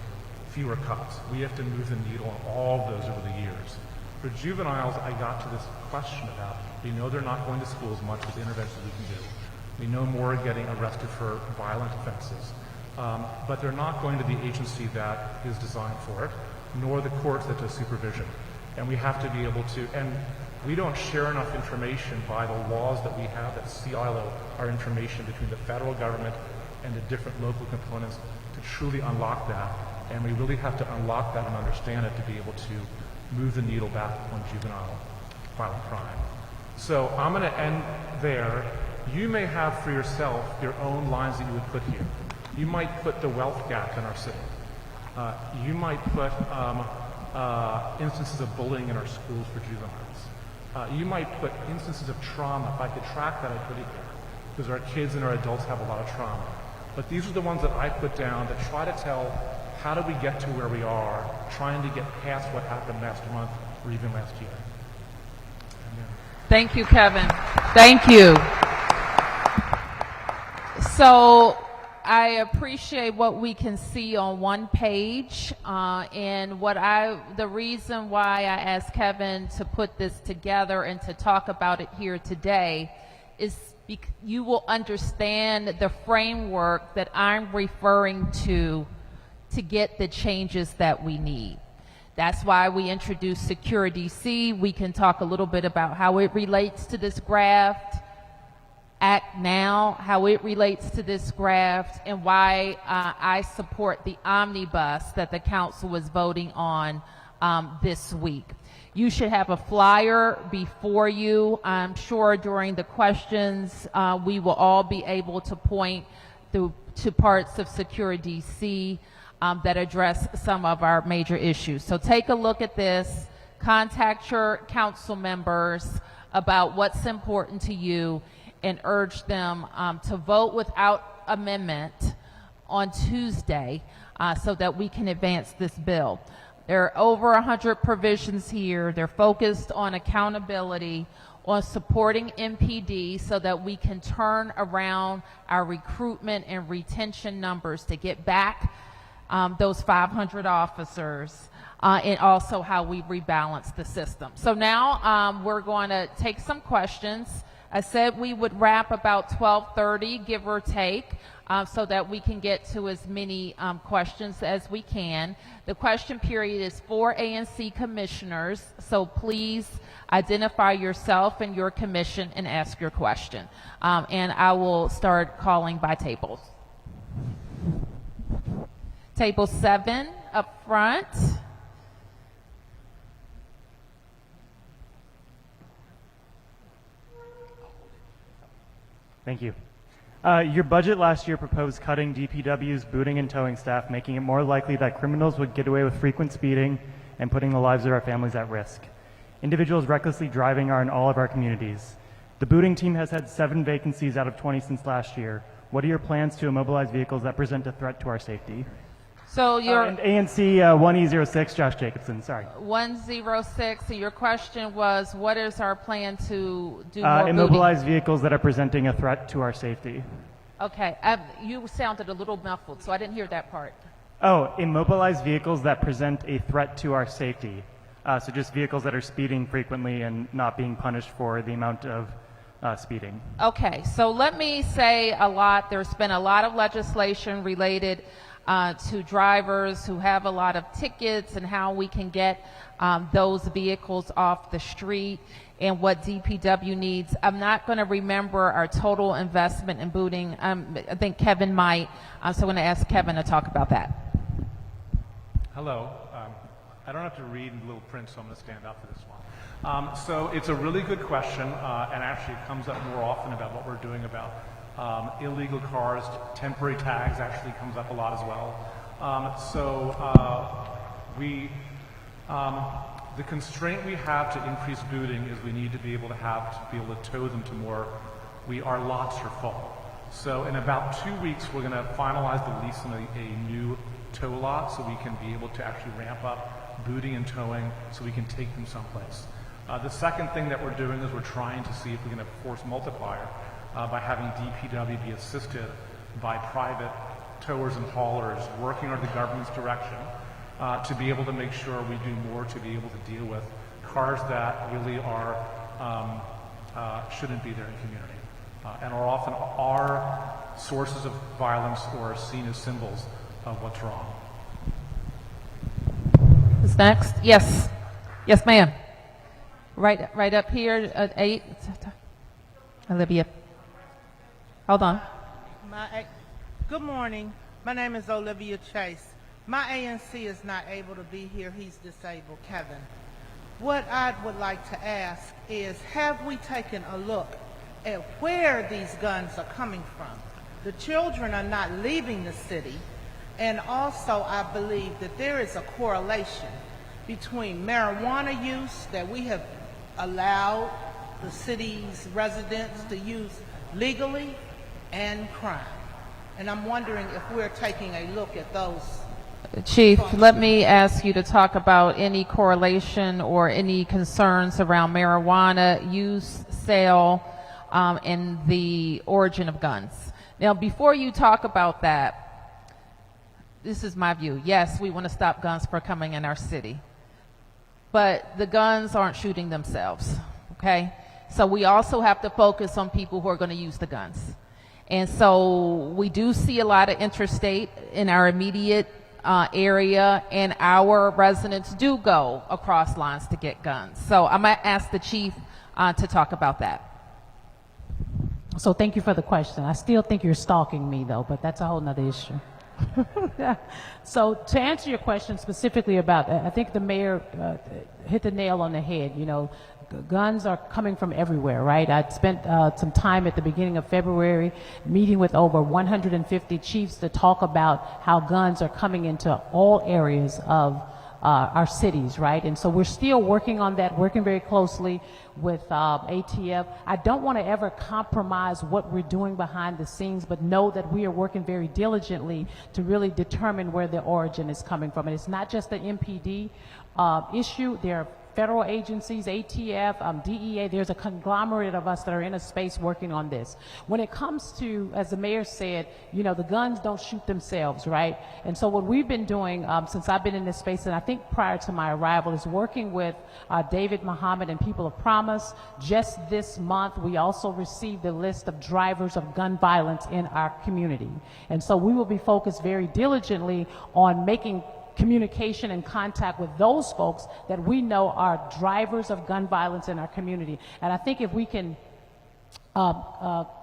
fewer cops. We have to move the needle on all of those over the years. For juveniles, I got to this question about, we know they're not going to school as much as interventions we can do. We know more are getting arrested for violent offenses. But they're not going to the agency that is designed for it, nor the courts that does supervision. And we have to be able to, and we don't share enough information by the laws that we have that silo our information between the federal government and the different local components to truly unlock that. And we really have to unlock that and understand it to be able to move the needle back on juvenile violent crime. So I'm going to end there. You may have for yourself your own lines that you would put here. You might put the wealth gap in our city. You might put instances of bullying in our schools for juveniles. You might put instances of trauma. If I could track that, I'd put it here. Because our kids and our adults have a lot of trauma. But these are the ones that I put down that try to tell how do we get to where we are, trying to get past what happened last month or even last year. Thank you, Kevin. Thank you. So I appreciate what we can see on one page, and the reason why I asked Kevin to put this together and to talk about it here today is you will understand the framework that I'm referring to get the changes that we need. That's why we introduced Secure DC. We can talk a little bit about how it relates to this graft act now, how it relates to this graft, and why I support the omnibus that the council was voting on this week. You should have a flyer before you. I'm sure during the questions we will all be able to point to parts of Secure DC that address some of our major issues. So take a look at this, contact your council members about what's important to you, and urge them to vote without amendment on Tuesday so that we can advance this bill. There are over 100 provisions here. They're focused on accountability, on supporting MPD so that we can turn around our recruitment and retention numbers to get back those 500 officers, and also how we rebalance the system. So now we're going to take some questions. I said we would wrap about 12:30, give or take, so that we can get to as many questions as we can. The question period is for ANC commissioners, so please identify yourself and your commission and ask your question. And I will start calling by tables. Table 7 up front. Thank you. Your budget last year proposed cutting DPW's booting and towing staff, making it more likely that criminals would get away with frequent speeding and putting the lives of our families at risk. Individuals recklessly driving are in all of our communities. The booting team has had 7 vacancies out of 20 since last year. What are your plans to immobilize vehicles that present a threat to our safety? So your And ANC 1E06, Josh Jacobson, sorry. 106, and your question was, what is our plan to do more Immobilize vehicles that are presenting a threat to our safety. Okay, you sounded a little muffled, so I didn't hear that part. Oh, immobilize vehicles that present a threat to our safety. So just vehicles that are speeding frequently and not being punished for the amount of speeding. Okay, so let me say a lot. There's been a lot of legislation related to drivers who have a lot of tickets and how we can get those vehicles off the street and what DPW needs. I'm not going to remember our total investment in booting. I think Kevin might, so I'm going to ask Kevin to talk about that. Hello. I don't have to read little print, so I'm going to stand up for this one. So it's a really good question, and actually it comes up more often about what we're doing about illegal cars. Temporary tags actually comes up a lot as well. The constraint we have to increase booting is we need to be able to tow them to more. Our lots are full. So in about 2 weeks, we're going to finalize the lease on a new tow lot, so we can be able to actually ramp up booting and towing, so we can take them someplace. The second thing that we're doing is we're trying to see if we can have a force multiplier by having DPW be assisted by private towers and haulers working under the government's direction to be able to make sure we do more to be able to deal with cars that really are shouldn't be there in the community and are often sources of violence or are seen as symbols of what's wrong. Who's next? Yes. Yes, ma'am. Right up here at 8. Olivia. Hold on. Good morning. My name is Olivia Chase. My ANC is not able to be here. He's disabled, Kevin. What I would like to ask is, have we taken a look at where these guns are coming from? The children are not leaving the city, and also I believe that there is a correlation between marijuana use that we have allowed the city's residents to use legally and crime. And I'm wondering if we're taking a look at those. Chief, let me ask you to talk about any correlation or any concerns around marijuana use, sale, and the origin of guns. Now, before you talk about that, this is my view. Yes, we want to stop guns from coming in our city, but the guns aren't shooting themselves, okay? So we also have to focus on people who are going to use the guns. And so we do see a lot of interstate in our immediate area, and our residents do go across lines to get guns. So I'm going to ask the chief to talk about that. So thank you for the question. I still think you're stalking me, though, but that's a whole nother issue. So to answer your question specifically about, I think the mayor hit the nail on the head. You know, guns are coming from everywhere, right? I spent some time at the beginning of February meeting with over 150 chiefs to talk about how guns are coming into all areas of our cities, right? And so we're still working on that, working very closely with ATF. I don't want to ever compromise what we're doing behind the scenes, but know that we are working very diligently to really determine where the origin is coming from. And it's not just the MPD issue. There are federal agencies, ATF, DEA, there's a conglomerate of us that are in a space working on this. When it comes to, as the mayor said, you know, the guns don't shoot themselves, right? And so what we've been doing since I've been in this space, and I think prior to my arrival, is working with David Muhammad and People of Promise. Just this month, we also received the list of drivers of gun violence in our community. And so we will be focused very diligently on making communication and contact with those folks that we know are drivers of gun violence in our community. And I think if we can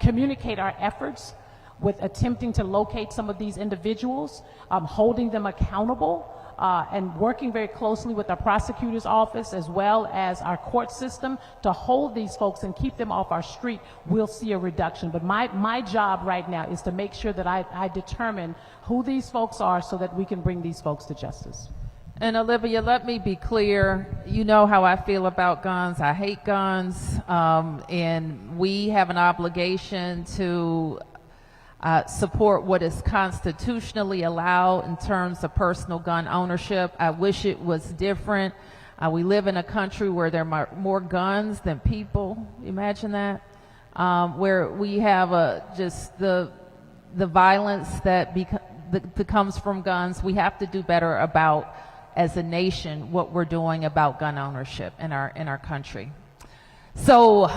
communicate our efforts with attempting to locate some of these individuals, holding them accountable, and working very closely with our prosecutor's office as well as our court system to hold these folks and keep them off our street, we'll see a reduction. But my job right now is to make sure that I determine who these folks are so that we can bring these folks to justice. And Olivia, let me be clear. You know how I feel about guns. I hate guns, and we have an obligation to support what is constitutionally allowed in terms of personal gun ownership. I wish it was different. We live in a country where there are more guns than people. Imagine that. Where we have just the violence that comes from guns. We have to do better about, as a nation, what we're doing about gun ownership in our country. So,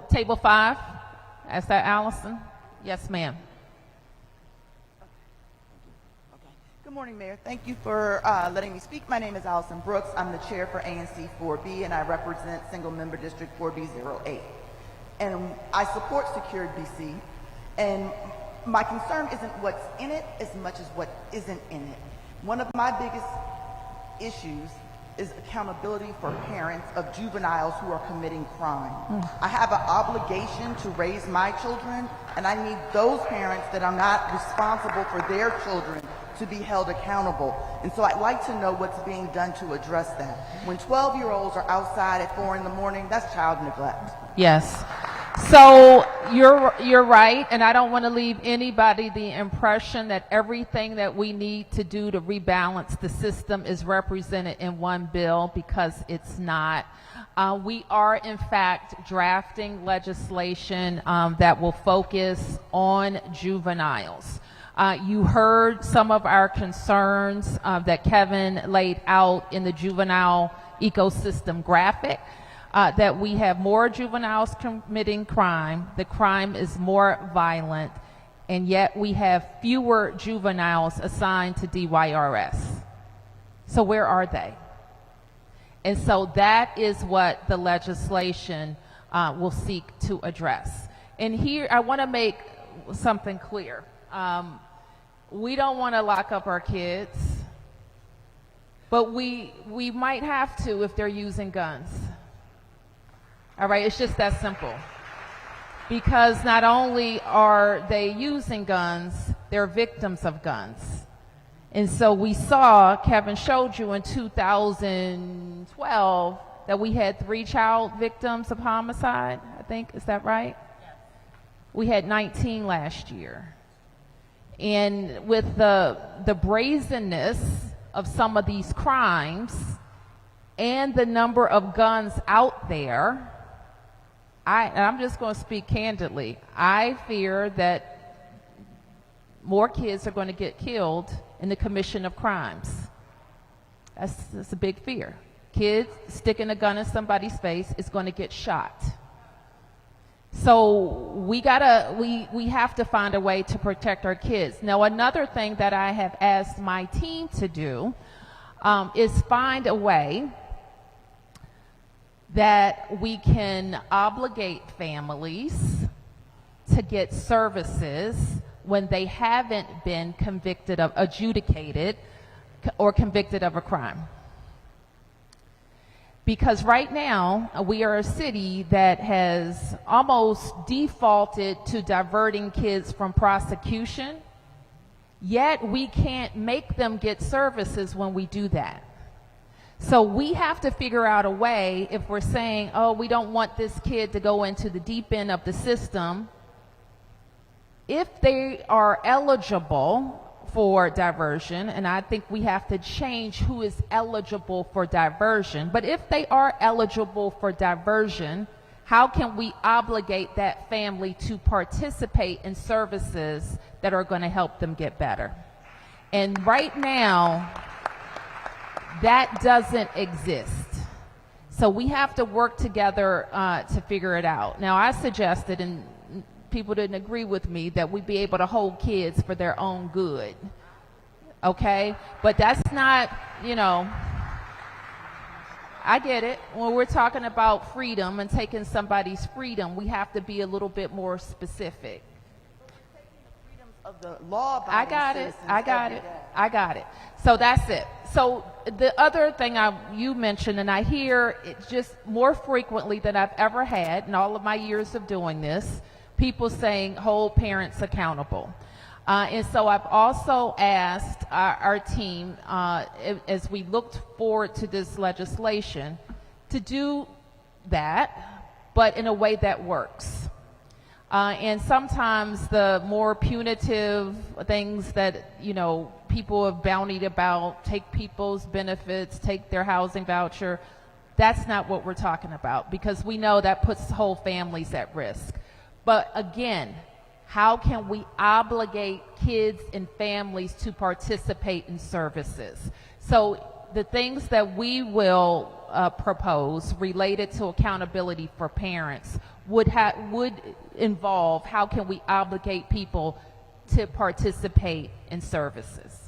table 5. Ask that, Allison. Yes, ma'am. Good morning, Mayor. Thank you for letting me speak. My name is Allison Brooks. I'm the chair for ANC 4B, and I represent Single Member District 4B08. And I support Secured BC, and my concern isn't what's in it as much as what isn't in it. One of my biggest issues is accountability for parents of juveniles who are committing crime. I have an obligation to raise my children, and I need those parents that are not responsible for their children to be held accountable. And so I'd like to know what's being done to address that. When 12-year-olds are outside at 4 in the morning, that's child neglect. Yes. So you're right, and I don't want to leave anybody the impression that everything that we need to do to rebalance the system is represented in one bill, because it's not. We are, in fact, drafting legislation that will focus on juveniles. You heard some of our concerns that Kevin laid out in the juvenile ecosystem graphic, that we have more juveniles committing crime, the crime is more violent, and yet we have fewer juveniles assigned to DYRS. So where are they? And so that is what the legislation will seek to address. And here I want to make something clear. We don't want to lock up our kids, but we might have to if they're using guns. All right, it's just that simple. Because not only are they using guns, they're victims of guns. And so we saw, Kevin showed you in 2012 that we had 3 child victims of homicide, I think, is that right? Yes. We had 19 last year. And with the brazenness of some of these crimes and the number of guns out there, and I'm just going to speak candidly, I fear that more kids are going to get killed in the commission of crimes. That's a big fear. Kids sticking a gun in somebody's face is going to get shot. So we have to find a way to protect our kids. Now, another thing that I have asked my team to do is find a way that we can obligate families to get services when they haven't been adjudicated or convicted of a crime. Because right now, we are a city that has almost defaulted to diverting kids from prosecution, yet we can't make them get services when we do that. So we have to figure out a way, if we're saying, oh, we don't want this kid to go into the deep end of the system, if they are eligible for diversion, and I think we have to change who is eligible for diversion, but if they are eligible for diversion, how can we obligate that family to participate in services that are going to help them get better? And right now, that doesn't exist. So we have to work together to figure it out. Now, I suggested, and people didn't agree with me, that we be able to hold kids for their own good. Okay? But that's not, I get it. When we're talking about freedom and taking somebody's freedom, we have to be a little bit more specific. Of the law. I got it. So that's it. So the other thing you mentioned, and I hear it just more frequently than I've ever had in all of my years of doing this, people saying hold parents accountable. And so I've also asked our team, as we looked forward to this legislation, to do that, but in a way that works. And sometimes the more punitive things that, people have bountied about, take people's benefits, take their housing voucher, that's not what we're talking about, because we know that puts whole families at risk. But again, how can we obligate kids and families to participate in services? So the things that we will propose related to accountability for parents would involve how can we obligate people to participate in services.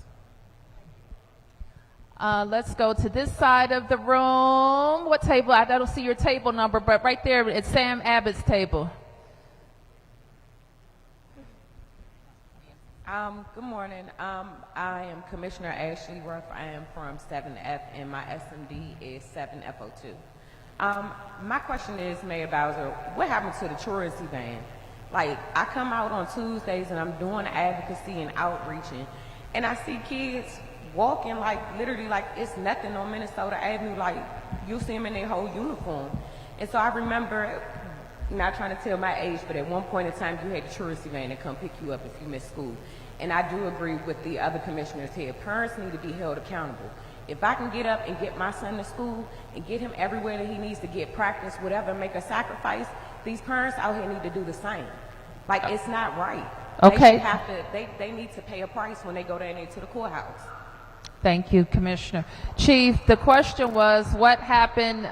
Let's go to this side of the room. What table? I don't see your table number, but right there, it's Sam Abbott's table. Good morning. I am Commissioner Ashley Ruff. I am from 7F, and my SMD is 7F02. My question is, Mayor Bowser, what happened to the truancy van? Like, I come out on Tuesdays and I'm doing advocacy and outreaching, and I see kids walking literally like it's nothing on Minnesota Avenue, like you see them in their whole uniform. And so I remember, not trying to tell my age, but at one point in time you had the truancy van to come pick you up if you missed school. And I do agree with the other commissioners here. Parents need to be held accountable. If I can get up and get my son to school and get him everywhere that he needs to get practice, whatever, make a sacrifice, these parents out here need to do the same. Like, it's not right. Okay. They need to pay a price when they go down there to the courthouse. Thank you, Commissioner. Chief, the question was, what happened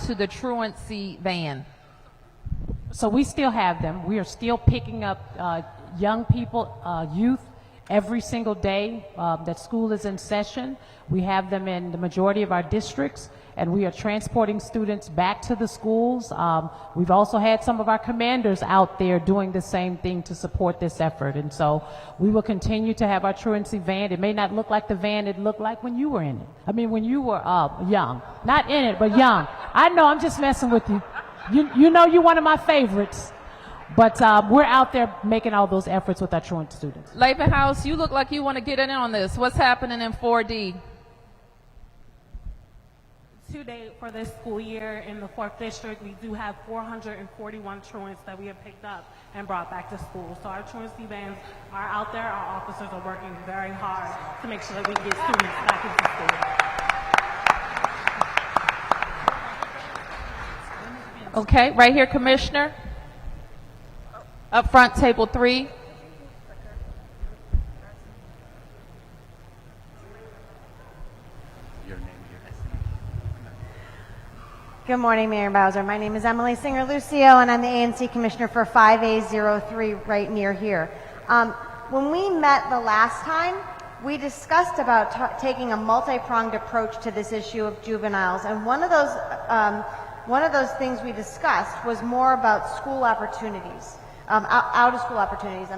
to the truancy van? So we still have them. We are still picking up young people, youth, every single day that school is in session. We have them in the majority of our districts, and we are transporting students back to the schools. We've also had some of our commanders out there doing the same thing to support this effort. And so we will continue to have our truancy van. It may not look like the van it looked like when you were in it. I mean, when you were young. Not in it, but young. I know, I'm just messing with you. You know you're one of my favorites. But we're out there making all those efforts with our truant students. Laban House, you look like you want to get in on this. What's happening in 4D? Today, for this school year in the 4th District, we do have 441 truants that we have picked up and brought back to school. So our truancy vans are out there. Our officers are working very hard to make sure that we get students back into school. Okay, right here, Commissioner. Up front, table 3. Good morning, Mayor Bowser. My name is Emily Singer-Lucio, and I'm the ANC Commissioner for 5A03 right near here. When we met the last time, we discussed about taking a multi-pronged approach to this issue of juveniles, and one of those things we discussed was more about school opportunities, out-of-school opportunities,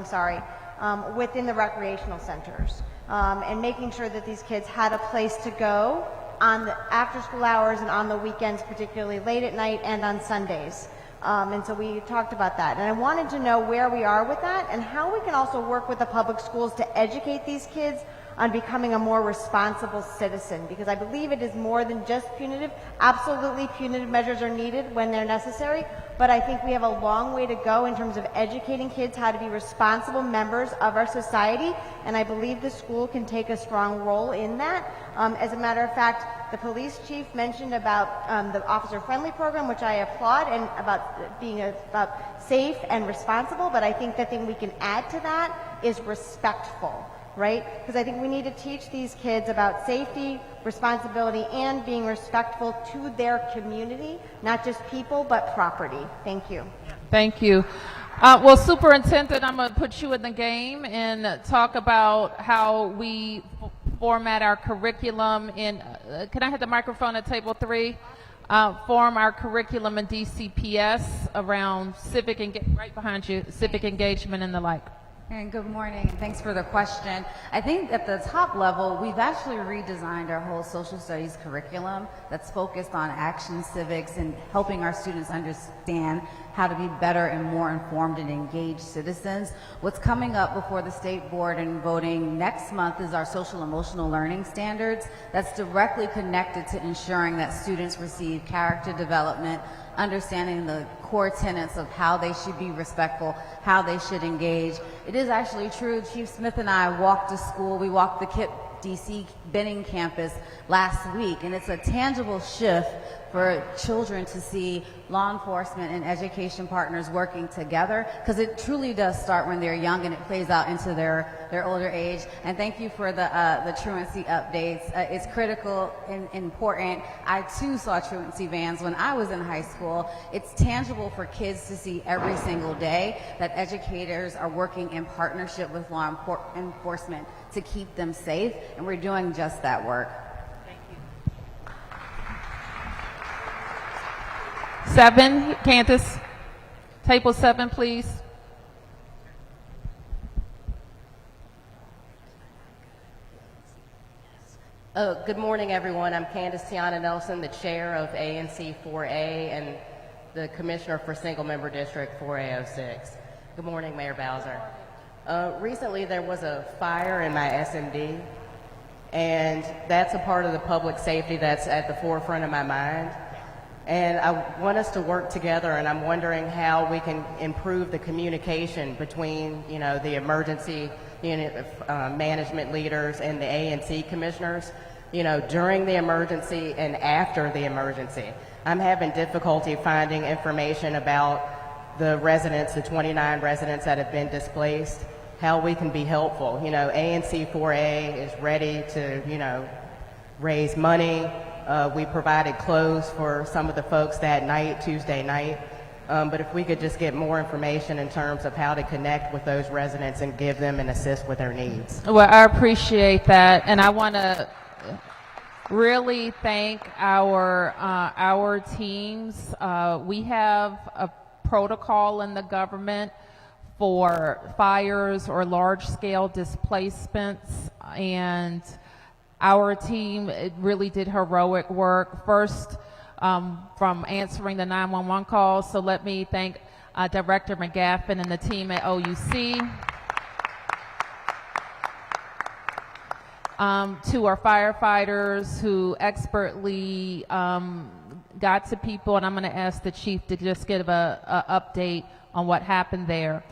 within the recreational centers, and making sure that these kids had a place to go on the after-school hours and on the weekends, particularly late at night and on Sundays. And so we talked about that. And I wanted to know where we are with that and how we can also work with the public schools to educate these kids on becoming a more responsible citizen, because I believe it is more than just punitive. Absolutely, punitive measures are needed when they're necessary, but I think we have a long way to go in terms of educating kids how to be responsible members of our society, and I believe the school can take a strong role in that. As a matter of fact, the police chief mentioned about the officer-friendly program, which I applaud, and about being about safe and responsible, but I think the thing we can add to that is respectful. Right? Because I think we need to teach these kids about safety, responsibility, and being respectful to their community, not just people, but property. Thank you. Thank you. Well, Superintendent, I'm going to put you in the game and talk about how we format our curriculum in, can I have the microphone at table 3? Form our curriculum in DCPS around civic, right behind you, civic engagement and the like. And good morning. Thanks for the question. I think at the top level, we've actually redesigned our whole social studies curriculum that's focused on action civics and helping our students understand how to be better and more informed and engaged citizens. What's coming up before the state board and voting next month is our social emotional learning standards that's directly connected to ensuring that students receive character development, understanding the core tenets of how they should be respectful, how they should engage. It is actually true. Chief Smith and I walked to school. We walked the KIPP DC Benning campus last week, and it's a tangible shift for children to see law enforcement and education partners working together, because it truly does start when they're young and it plays out into their older age. And thank you for the truancy updates. It's critical and important. I too saw truancy vans when I was in high school. It's tangible for kids to see every single day that educators are working in partnership with law enforcement to keep them safe, and we're doing just that work. 7, Candace. Table 7, please. Good morning, everyone. I'm Candace Tiana Nelson, the chair of ANC 4A and the commissioner for Single Member District 4A06. Good morning, Mayor Bowser. Recently, there was a fire in my SMD, and that's a part of the public safety that's at the forefront of my mind. And I want us to work together, and I'm wondering how we can improve the communication between, the emergency unit management leaders and the ANC commissioners, during the emergency and after the emergency. I'm having difficulty finding information about the residents, the 29 residents that have been displaced, how we can be helpful. ANC 4A is ready to, raise money. We provided clothes for some of the folks that night, Tuesday night. But if we could just get more information in terms of how to connect with those residents and give them and assist with their needs. Well, I appreciate that, and I want to really thank our teams. We have a protocol in the government for fires or large-scale displacements, and our team really did heroic work. First, from answering the 911 calls. So let me thank Director McGaffin and the team at OUC. To our firefighters who expertly got to people, and I'm going to ask the chief to just give a update on what happened there.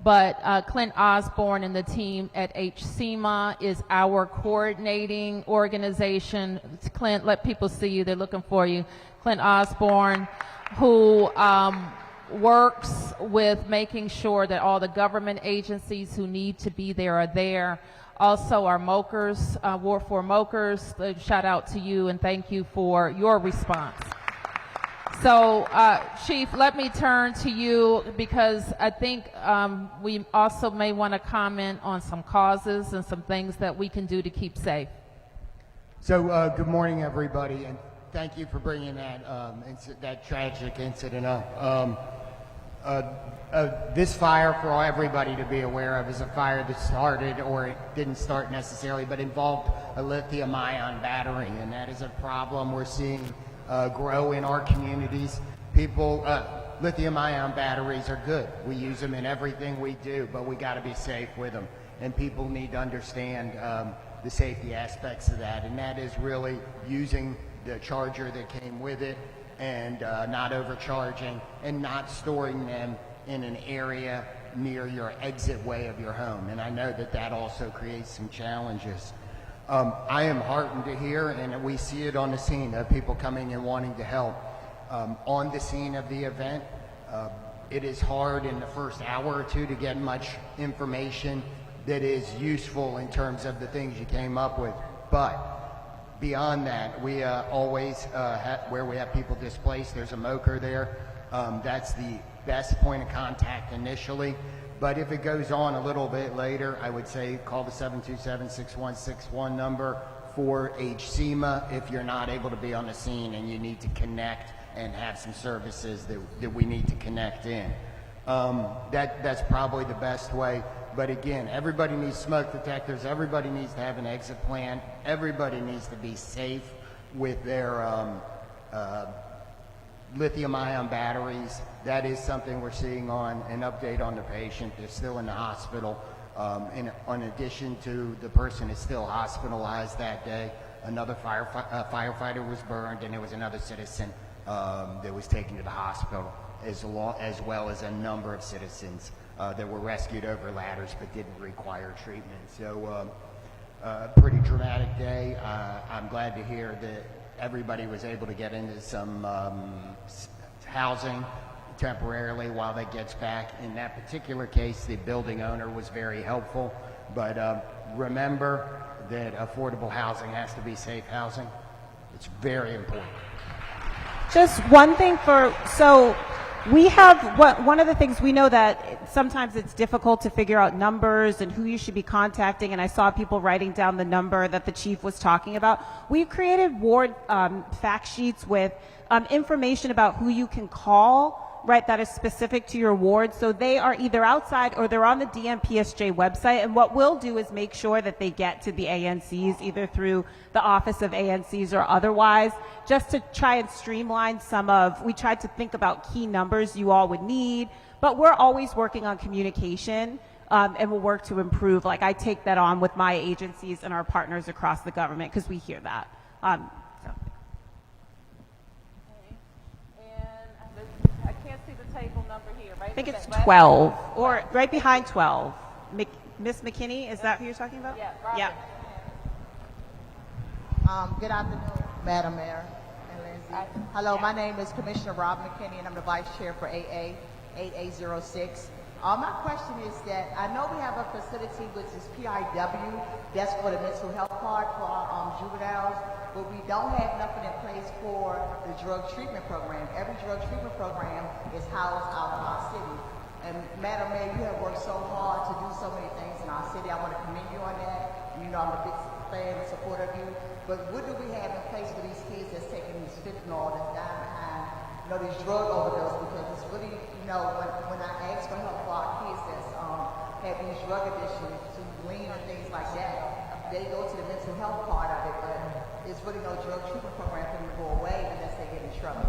But Clint Osborne and the team at HCMA is our coordinating organization. Clint, let people see you. They're looking for you. Clint Osborne, who works with making sure that all the government agencies who need to be there are there. Also our MOKers, War for MOKers, shout out to you and thank you for your response. So, Chief, let me turn to you because I think we also may want to comment on some causes and some things that we can do to keep safe. So, good morning, everybody, and thank you for bringing that that tragic incident up. This fire, for everybody to be aware of, is a fire that started, or it didn't start necessarily, but involved a lithium-ion battery, and that is a problem we're seeing grow in our communities. People, lithium-ion batteries are good. We use them in everything we do, but we got to be safe with them, and people need to understand the safety aspects of that, and that is really using the charger that came with it and not overcharging and not storing them in an area near your exit way of your home. And I know that that also creates some challenges. I am heartened to hear, and we see it on the scene, of people coming and wanting to help. On the scene of the event, it is hard in the first hour or two to get much information that is useful in terms of the things you came up with. But beyond that, we always, where we have people displaced, there's a MOCR there. That's the best point of contact initially. But if it goes on a little bit later, I would say call the 727-6161 number for HCMA if you're not able to be on the scene and you need to connect and have some services that we need to connect in. That's probably the best way. But again, everybody needs smoke detectors. Everybody needs to have an exit plan. Everybody needs to be safe with their lithium-ion batteries. That is something we're seeing on an update on the patient. They're still in the hospital. In addition to the person is still hospitalized that day, another firefighter was burned, and there was another citizen that was taken to the hospital, as well as a number of citizens that were rescued over ladders but didn't require treatment. So pretty dramatic day. I'm glad to hear that everybody was able to get into some housing temporarily while that gets back. In that particular case, the building owner was very helpful. But remember that affordable housing has to be safe housing. It's very important. Just one thing so we have, one of the things we know that sometimes it's difficult to figure out numbers and who you should be contacting, and I saw people writing down the number that the chief was talking about. We've created ward fact sheets with information about who you can call, right, that is specific to your ward. So they are either outside or they're on the DMPSJ website, and what we'll do is make sure that they get to the ANCs either through the Office of ANCs or otherwise, just to try and streamline we tried to think about key numbers you all would need, but we're always working on communication, and we'll work to improve. Like, I take that on with my agencies and our partners across the government because we hear that. I think it's 12, or right behind 12. Miss McKinney, is that who you're talking about? Yeah. Good afternoon, Madam Mayor and Lindsay. Hello, my name is Commissioner Rob McKinney, and I'm the Vice Chair for AA 8806. My question is that I know we have a facility which is PIW, that's for the mental health part for our juveniles, but we don't have nothing in place for the drug treatment program. Every drug treatment program is housed out of our city. And Madam Mayor, you have worked so hard to do so many things in our city. I want to commend you on that. You know I'm a big fan and supporter of you. But what do we have in place for these kids that's taking these fentanyl, that's dying behind, these drug overdose? Because it's really, when I ask for help for our kids that's have these drug addictions to lean and things like that, they go to the mental health part of it, but it's really no drug treatment program for them to go away unless they get in trouble.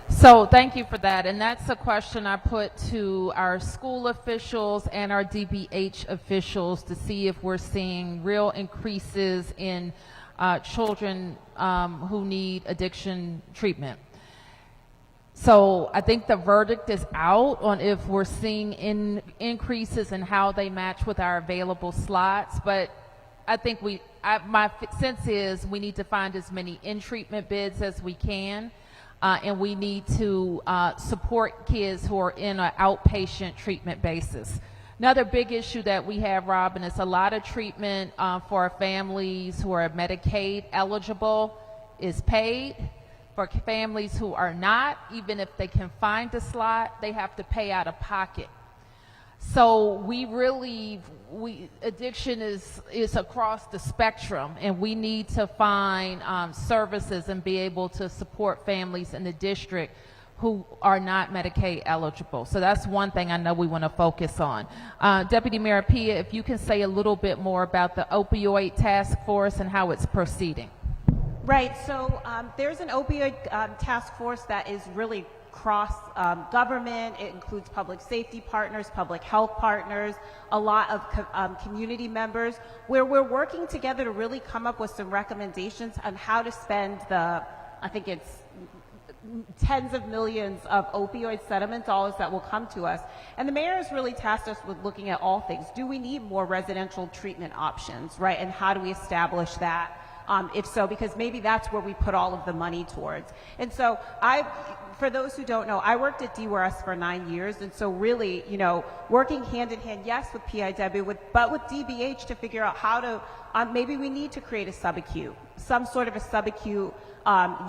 So thank you for that. And that's a question I put to our school officials and our DBH officials to see if we're seeing real increases in children who need addiction treatment. So I think the verdict is out on if we're seeing increases in how they match with our available slots. But I think my sense is we need to find as many in-treatment bids as we can. And we need to support kids who are in an outpatient treatment basis. Another big issue that we have, Robin, is a lot of treatment for our families who are Medicaid eligible is paid. For families who are not, even if they can find a slot, they have to pay out of pocket. So addiction is across the spectrum, and we need to find services and be able to support families in the district who are not Medicaid eligible. So that's one thing I know we want to focus on. Deputy Mayor Apia, if you can say a little bit more about the opioid task force and how it's proceeding. Right, so there's an opioid task force that is really cross government. It includes public safety partners, public health partners, a lot of community members, where we're working together to really come up with some recommendations on how to spend I think it's tens of millions of opioid settlement dollars that will come to us. And the mayor has really tasked us with looking at all things. Do we need more residential treatment options, right? And how do we establish that? If so, because maybe that's where we put all of the money towards. And so for those who don't know, I worked at DWRS for 9 years, and so really, working hand in hand, yes, with PIW, but with DBH to figure out how to, maybe we need to create a subacute, some sort of a subacute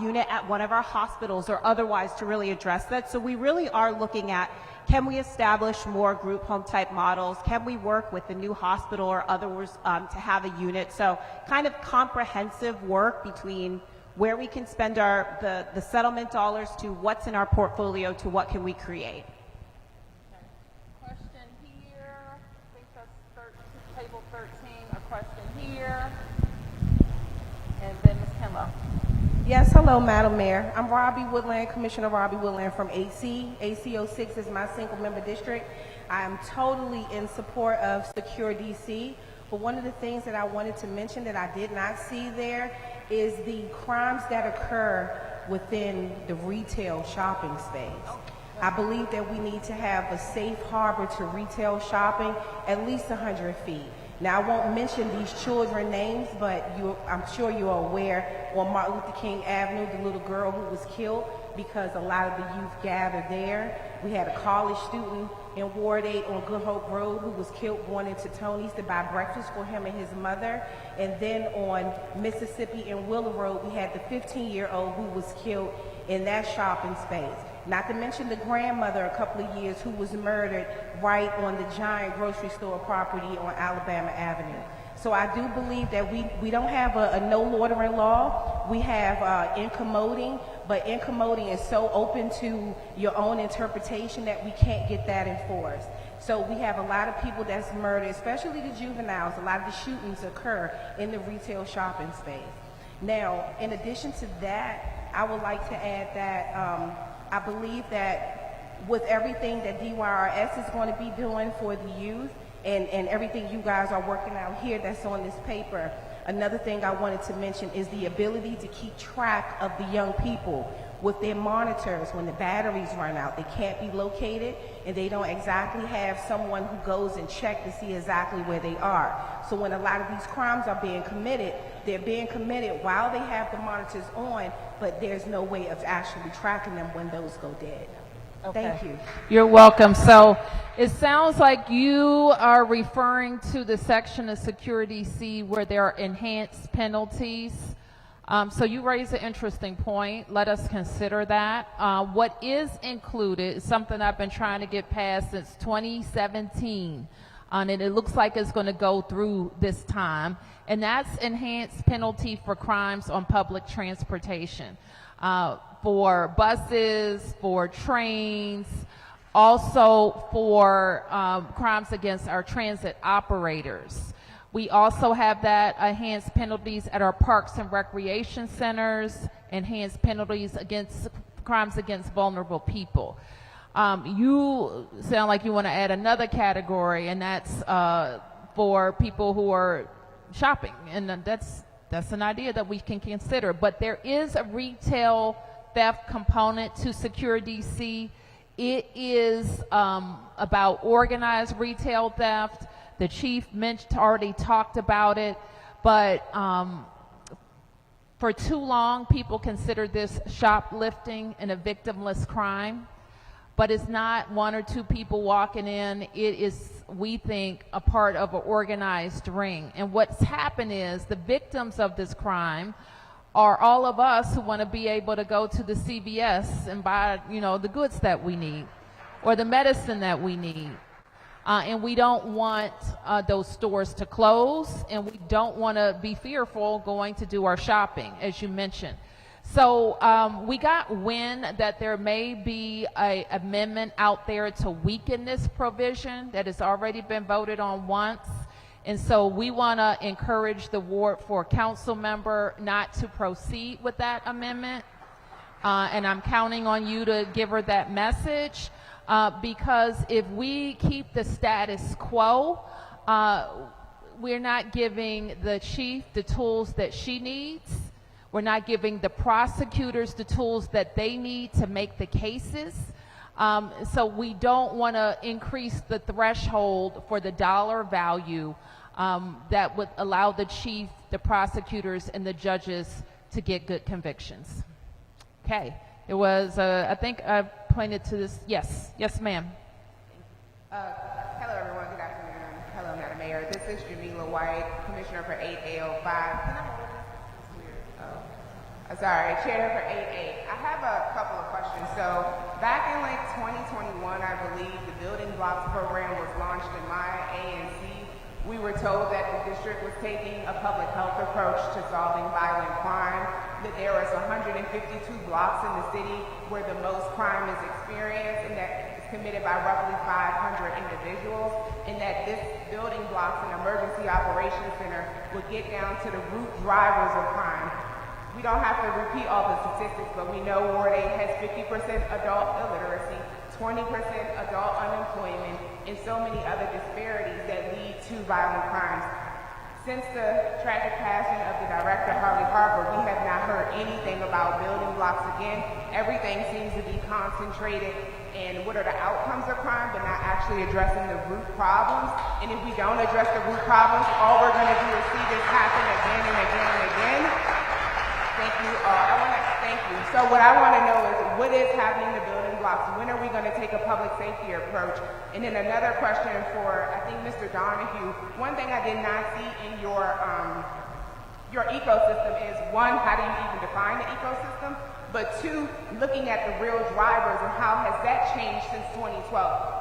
unit at one of our hospitals or otherwise to really address that. So we really are looking at, can we establish more group home type models? Can we work with the new hospital or others to have a unit? So kind of comprehensive work between where we can spend the settlement dollars to what's in our portfolio to what can we create. Question here, I think that's table 13, a question here, and then Ms. Kinlow. Yes, hello, Madam Mayor. I'm Robbie Woodland, Commissioner Robbie Woodland from AC. AC06 is my single member district. I am totally in support of Secure DC, but one of the things that I wanted to mention that I did not see there is the crimes that occur within the retail shopping space. I believe that we need to have a safe harbor to retail shopping at least 100 feet. Now, I won't mention these children names, but I'm sure you're aware on Martin Luther King Avenue, the little girl who was killed because a lot of the youth gathered there. We had a college student in Ward 8 on Good Hope Road who was killed going into Tony's to buy breakfast for him and his mother. And then on Mississippi and Willow Road, we had the 15-year-old who was killed in that shopping space. Not to mention the grandmother a couple of years who was murdered right on the giant grocery store property on Alabama Avenue. So I do believe that we don't have a no loitering law. We have incommoding, but incommoding is so open to your own interpretation that we can't get that enforced. So we have a lot of people that's murdered, especially the juveniles. A lot of the shootings occur in the retail shopping space. Now, in addition to that, I would like to add that I believe that with everything that DYRS is going to be doing for the youth and everything you guys are working out here that's on this paper, another thing I wanted to mention is the ability to keep track of the young people with their monitors when the batteries run out. They can't be located and they don't exactly have someone who goes and check to see exactly where they are. So when a lot of these crimes are being committed, they're being committed while they have the monitors on, but there's no way of actually tracking them when those go dead. Okay. Thank you. You're welcome. So it sounds like you are referring to the section of Secure DC where there are enhanced penalties. So you raise an interesting point. Let us consider that. What is included is something I've been trying to get past since 2017. And it looks like it's going to go through this time. And that's enhanced penalty for crimes on public transportation. For buses, for trains, also for crimes against our transit operators. We also have that enhanced penalties at our parks and recreation centers, enhanced penalties against crimes against vulnerable people. You sound like you want to add another category, and that's for people who are shopping, and that's an idea that we can consider. But there is a retail theft component to Secure DC. It is about organized retail theft. The chief already talked about it, but for too long, people consider this shoplifting and a victimless crime. But it's not one or two people walking in. It is, we think, a part of an organized ring. And what's happened is the victims of this crime are all of us who want to be able to go to the CVS and buy, the goods that we need or the medicine that we need. And we don't want those stores to close, and we don't want to be fearful going to do our shopping, as you mentioned. So we got wind that there may be an amendment out there to weaken this provision that has already been voted on once. And so we want to encourage the Ward 4 council member not to proceed with that amendment. And I'm counting on you to give her that message. Because if we keep the status quo, we're not giving the chief the tools that she needs. We're not giving the prosecutors the tools that they need to make the cases. So we don't want to increase the threshold for the dollar value that would allow the chief, the prosecutors, and the judges to get good convictions. Okay. It was, I think I pointed to this. Yes. Yes, ma'am. Hello, everyone. Good afternoon. Hello, Madam Mayor. This is Juvenile White, Commissioner for 8A05. Sorry, Chair for 8A. I have a couple of questions. So back in 2021, I believe the Building Blocks program was launched in my ANC. We were told that the district was taking a public health approach to solving violent crime, that there was 152 blocks in the city where the most crime is experienced, and that it's committed by roughly 500 individuals, and that this Building Blocks and Emergency Operations Center would get down to the root drivers of crime. We don't have to repeat all the statistics, but we know Ward 8 has 50% adult illiteracy, 20% adult unemployment, and so many other disparities that lead to violent crimes. Since the tragic passing of the director, Harley Harper, we have not heard anything about Building Blocks again. Everything seems to be concentrated in what are the outcomes of crime, but not actually addressing the root problems. And if we don't address the root problems, all we're going to do is see this happen again and again and again. Thank you. Thank you. So what I want to know is what is happening to Building Blocks? When are we going to take a public safety approach? And then another question for, I think, Mr. Donahue. One thing I did not see in your ecosystem is, one, how do you even define the ecosystem? But two, looking at the real drivers and how has that changed since 2012?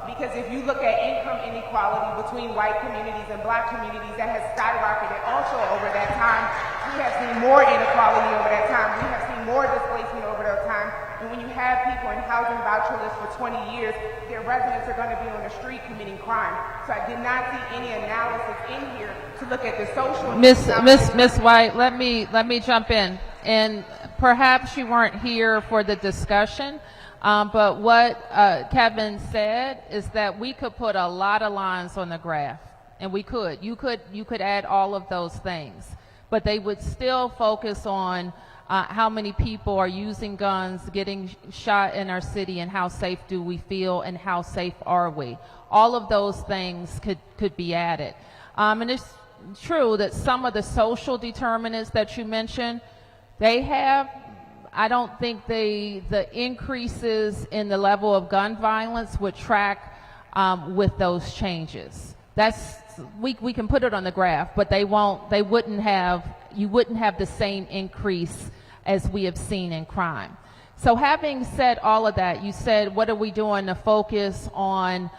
Because if you look at income inequality between white communities and black communities, that has skyrocketed also over that time. We have seen more inequality over that time. We have seen more displacement over that time. And when you have people in housing voucher lists for 20 years, their residents are going to be on the street committing crime. So I did not see any analysis in here to look at the social. Miss White, let me jump in. And perhaps you weren't here for the discussion, but what Kevin said is that we could put a lot of lines on the graph, and we could. You could add all of those things, but they would still focus on how many people are using guns, getting shot in our city, and how safe do we feel, and how safe are we. All of those things could be added. And it's true that some of the social determinants that you mentioned, I don't think the increases in the level of gun violence would track with those changes. We can put it on the graph, but you wouldn't have the same increase as we have seen in crime. So having said all of that, you said, what are we doing to focus on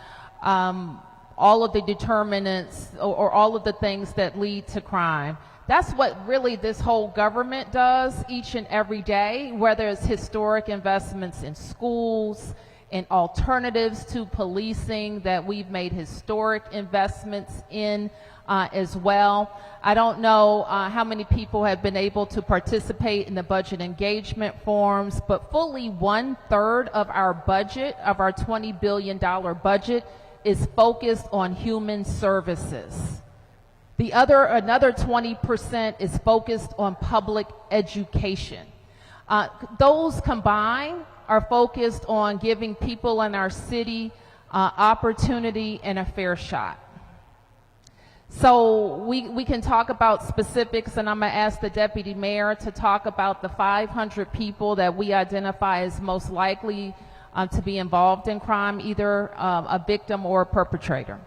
all of the determinants or all of the things that lead to crime? That's what really this whole government does each and every day, whether it's historic investments in schools, in alternatives to policing that we've made historic investments in as well. I don't know how many people have been able to participate in the budget engagement forums, but fully 1/3 of our budget, of our $20 billion budget, is focused on human services. Another 20% is focused on public education. Those combined are focused on giving people in our city opportunity and a fair shot. So we can talk about specifics, and I'm going to ask the deputy mayor to talk about the 500 people that we identify as most likely to be involved in crime, either a victim or a perpetrator.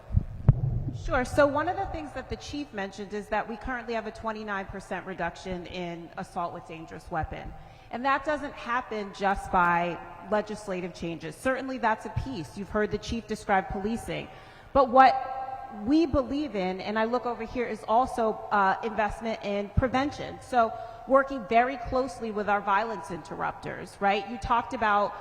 Sure. So one of the things that the chief mentioned is that we currently have a 29% reduction in assault with dangerous weapon. And that doesn't happen just by legislative changes. Certainly that's a piece. You've heard the chief describe policing. But what we believe in, and I look over here, is also investment in prevention. So working very closely with our violence interrupters, right? You talked about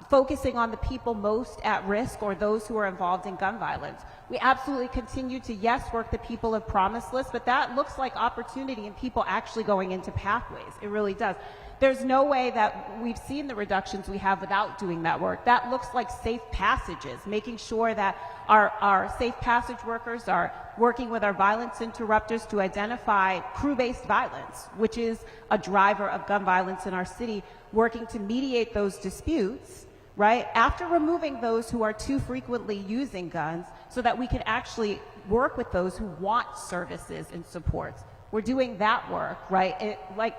focusing on the people most at risk or those who are involved in gun violence. We absolutely continue to, yes, work the people of promise list, but that looks like opportunity and people actually going into pathways. It really does. There's no way that we've seen the reductions we have without doing that work. That looks like safe passages, making sure that our safe passage workers are working with our violence interrupters to identify crew-based violence, which is a driver of gun violence in our city, working to mediate those disputes, right, after removing those who are too frequently using guns so that we can actually work with those who want services and supports. We're doing that work, right? Like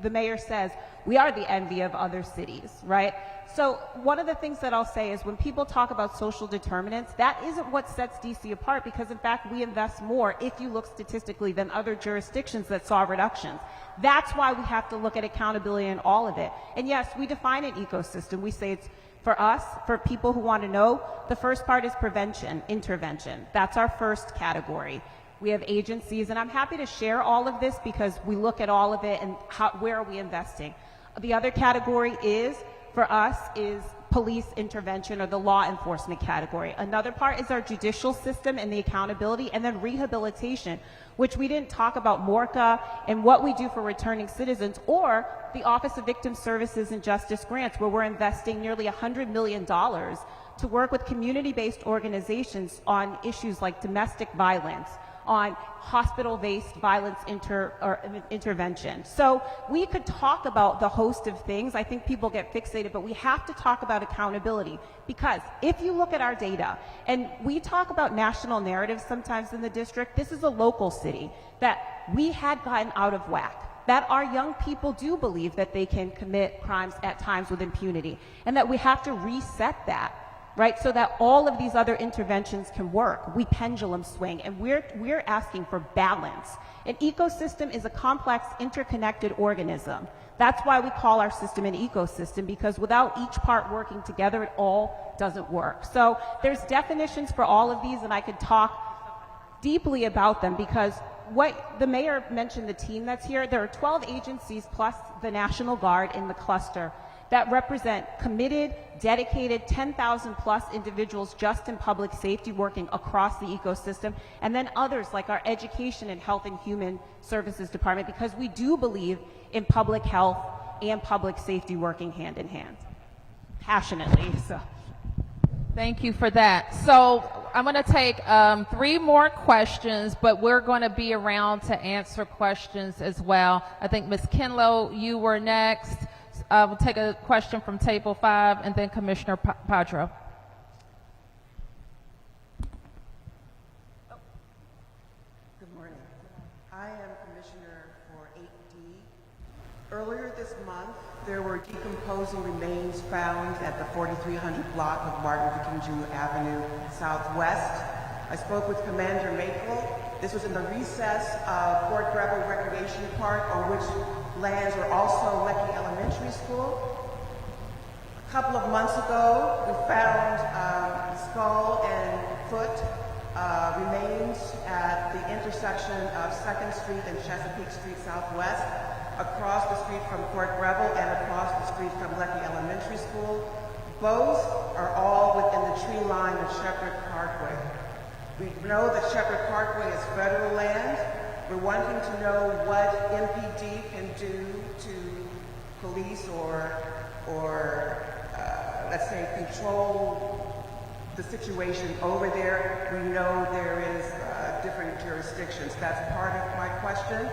the mayor says, we are the envy of other cities, right? So one of the things that I'll say is when people talk about social determinants, that isn't what sets DC apart, because in fact we invest more, if you look statistically, than other jurisdictions that saw reductions. That's why we have to look at accountability in all of it. And yes, we define an ecosystem. We say it's, for us, for people who want to know, the first part is prevention, intervention. That's our first category. We have agencies, and I'm happy to share all of this because we look at all of it and where are we investing. The other category is, for us, is police intervention, or the law enforcement category. Another part is our judicial system and the accountability, and then rehabilitation, which we didn't talk about MORCA and what we do for returning citizens, or the Office of Victim Services and Justice Grants, where we're investing nearly $100 million to work with community-based organizations on issues like domestic violence, on hospital-based violence intervention. So we could talk about the host of things. I think people get fixated, but we have to talk about accountability, because if you look at our data, and we talk about national narratives sometimes in the district, this is a local city that we had gotten out of whack, that our young people do believe that they can commit crimes at times with impunity, and that we have to reset that, right, so that all of these other interventions can work. We pendulum swing, and we're asking for balance. An ecosystem is a complex, interconnected organism. That's why we call our system an ecosystem, because without each part working together, it all doesn't work. So there's definitions for all of these, and I could talk deeply about them, because what the mayor mentioned, the team that's here, there are 12 agencies plus the National Guard in the cluster that represent committed, dedicated 10,000 plus individuals just in public safety working across the ecosystem, and then others like our Education and Health and Human Services Department, because we do believe in public health and public safety working hand in hand, passionately. So. Thank you for that. So I'm going to take 3 more questions, but we're going to be around to answer questions as well. I think Ms. Kinlow, you were next. We'll take a question from Table 5, and then Commissioner Padro. Good morning. I am Commissioner for 8D. Earlier this month, there were decomposing remains found at the 4300 block of Martin Luther King Jr. Avenue Southwest. I spoke with Commander Maple. This was in the recess of Fort Grevel Recreation Park, on which lands were also Lecky Elementary School. A couple of months ago, we found skull and foot remains at the intersection of 2nd Street and Chesapeake Street Southwest, across the street from Fort Grevel and across the street from Lecky Elementary School. Both are all within the tree line of Shepherd Parkway. We know that Shepherd Parkway is federal land. We're wanting to know what MPD can do to police or let's say, control the situation over there. We know there is different jurisdictions. That's part of my question.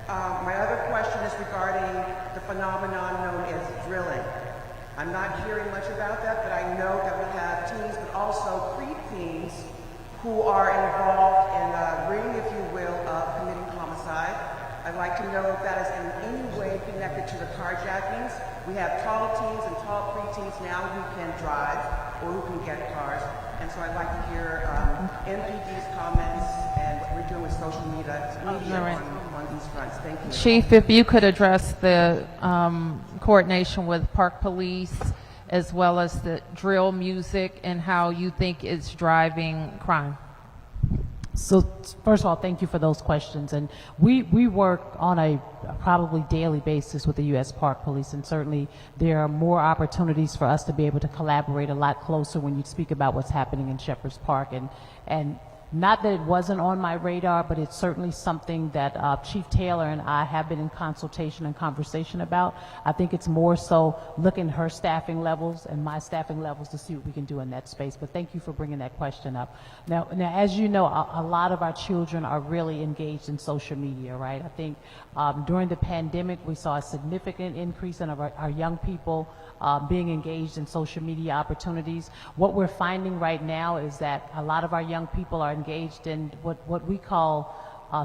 My other question is regarding the phenomenon known as drilling. I'm not hearing much about that, but I know that we have teens, but also pre-teens who are involved in a ring, if you will, of committing homicide. I'd like to know if that is in any way connected to the carjackings. We have tall teens and tall pre-teens now who can drive or who can get cars. and so I'd like to hear NPD's comments and what we're doing with social media on these fronts. Thank you. Chief, if you could address the coordination with Park Police as well as the drill music and how you think it's driving crime. So first of all, thank you for those questions. And we work on a probably daily basis with the U.S. Park Police, and certainly there are more opportunities for us to be able to collaborate a lot closer when you speak about what's happening in Shepherd's Park. And not that it wasn't on my radar, but it's certainly something that Chief Taylor and I have been in consultation and conversation about. I think it's more so looking at her staffing levels and my staffing levels to see what we can do in that space. But thank you for bringing that question up. Now as you know, a lot of our children are really engaged in social media, right? I think during the pandemic, we saw a significant increase in our young people being engaged in social media opportunities. What we're finding right now is that a lot of our young people are engaged in what we call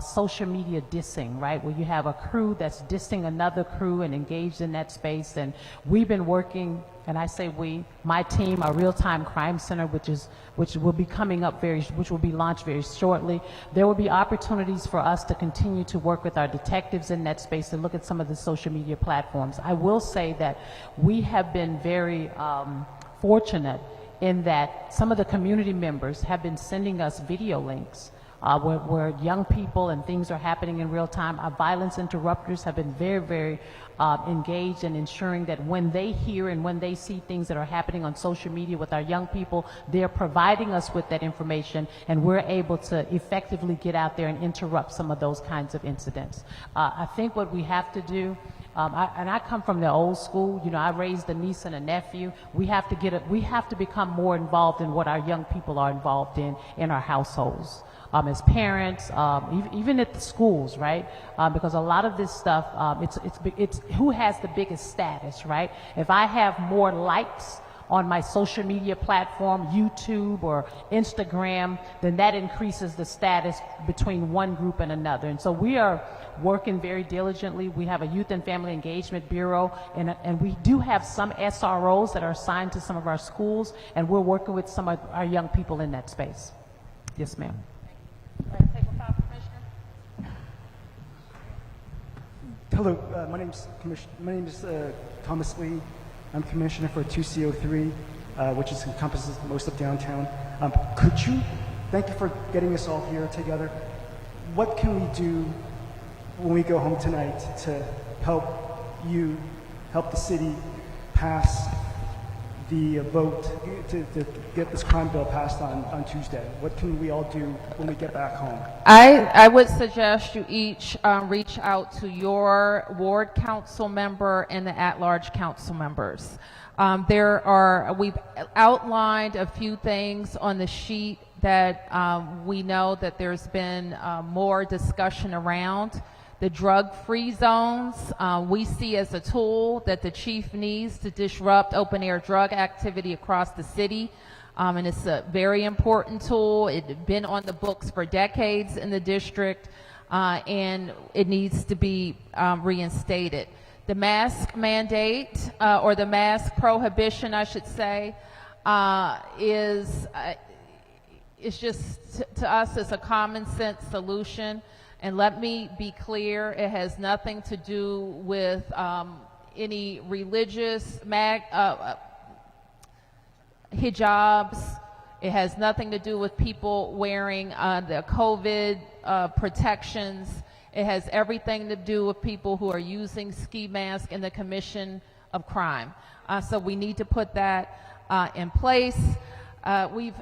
social media dissing, right? Where you have a crew that's dissing another crew and engaged in that space. And we've been working, and I say we, my team, our real-time crime center, which will be coming up which will be launched very shortly. There will be opportunities for us to continue to work with our detectives in that space to look at some of the social media platforms. I will say that we have been very fortunate in that some of the community members have been sending us video links where young people and things are happening in real time. Our violence interrupters have been very, very engaged in ensuring that when they hear and when they see things that are happening on social media with our young people, they're providing us with that information, and we're able to effectively get out there and interrupt some of those kinds of incidents. I think what we have to do, and I come from the old school. You know, I raised a niece and a nephew. We have to become more involved in what our young people are involved in our households. As parents, even at the schools, right? Because a lot of this stuff, it's who has the biggest status, right? If I have more likes on my social media platform, YouTube or Instagram, then that increases the status between one group and another. And so we are working very diligently. We have a Youth and Family Engagement Bureau, and we do have some SROs that are assigned to some of our schools, and we're working with some of our young people in that space. Yes, ma'am. Hello, my name is Thomas Lee. I'm Commissioner for 2C03, which encompasses most of downtown. Thank you for getting us all here together. What can we do when we go home tonight to help the city pass the vote to get this crime bill passed on Tuesday? What can we all do when we get back home? I would suggest you each reach out to your ward council member and the at-large council members. We've outlined a few things on the sheet that we know that there's been more discussion around. The drug-free zones, we see as a tool that the chief needs to disrupt open-air drug activity across the city. And it's a very important tool. It's been on the books for decades in the district, and it needs to be reinstated. The mask mandate, or the mask prohibition, I should say, is just, to us, it's a common sense solution. And let me be clear, it has nothing to do with any religious hijabs. It has nothing to do with people wearing the COVID protections. It has everything to do with people who are using ski masks in the commission of crime. So we need to put that in place. We've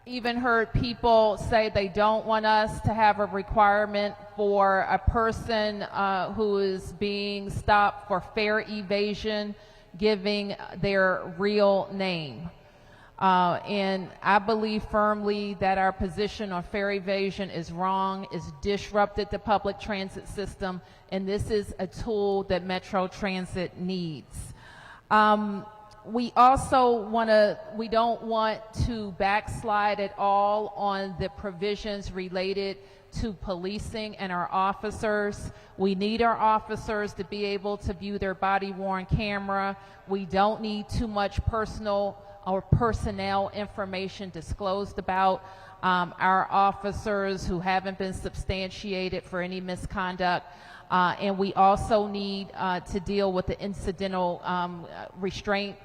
even heard people say they don't want us to have a requirement for a person who is being stopped for fare evasion giving their real name. And I believe firmly that our position on fare evasion is wrong. It's disrupted the public transit system, and this is a tool that Metro Transit needs. We also we don't want to backslide at all on the provisions related to policing and our officers. We need our officers to be able to view their body-worn camera. We don't need too much personal or personnel information disclosed about our officers who haven't been substantiated for any misconduct. And we also need to deal with the incidental restraint,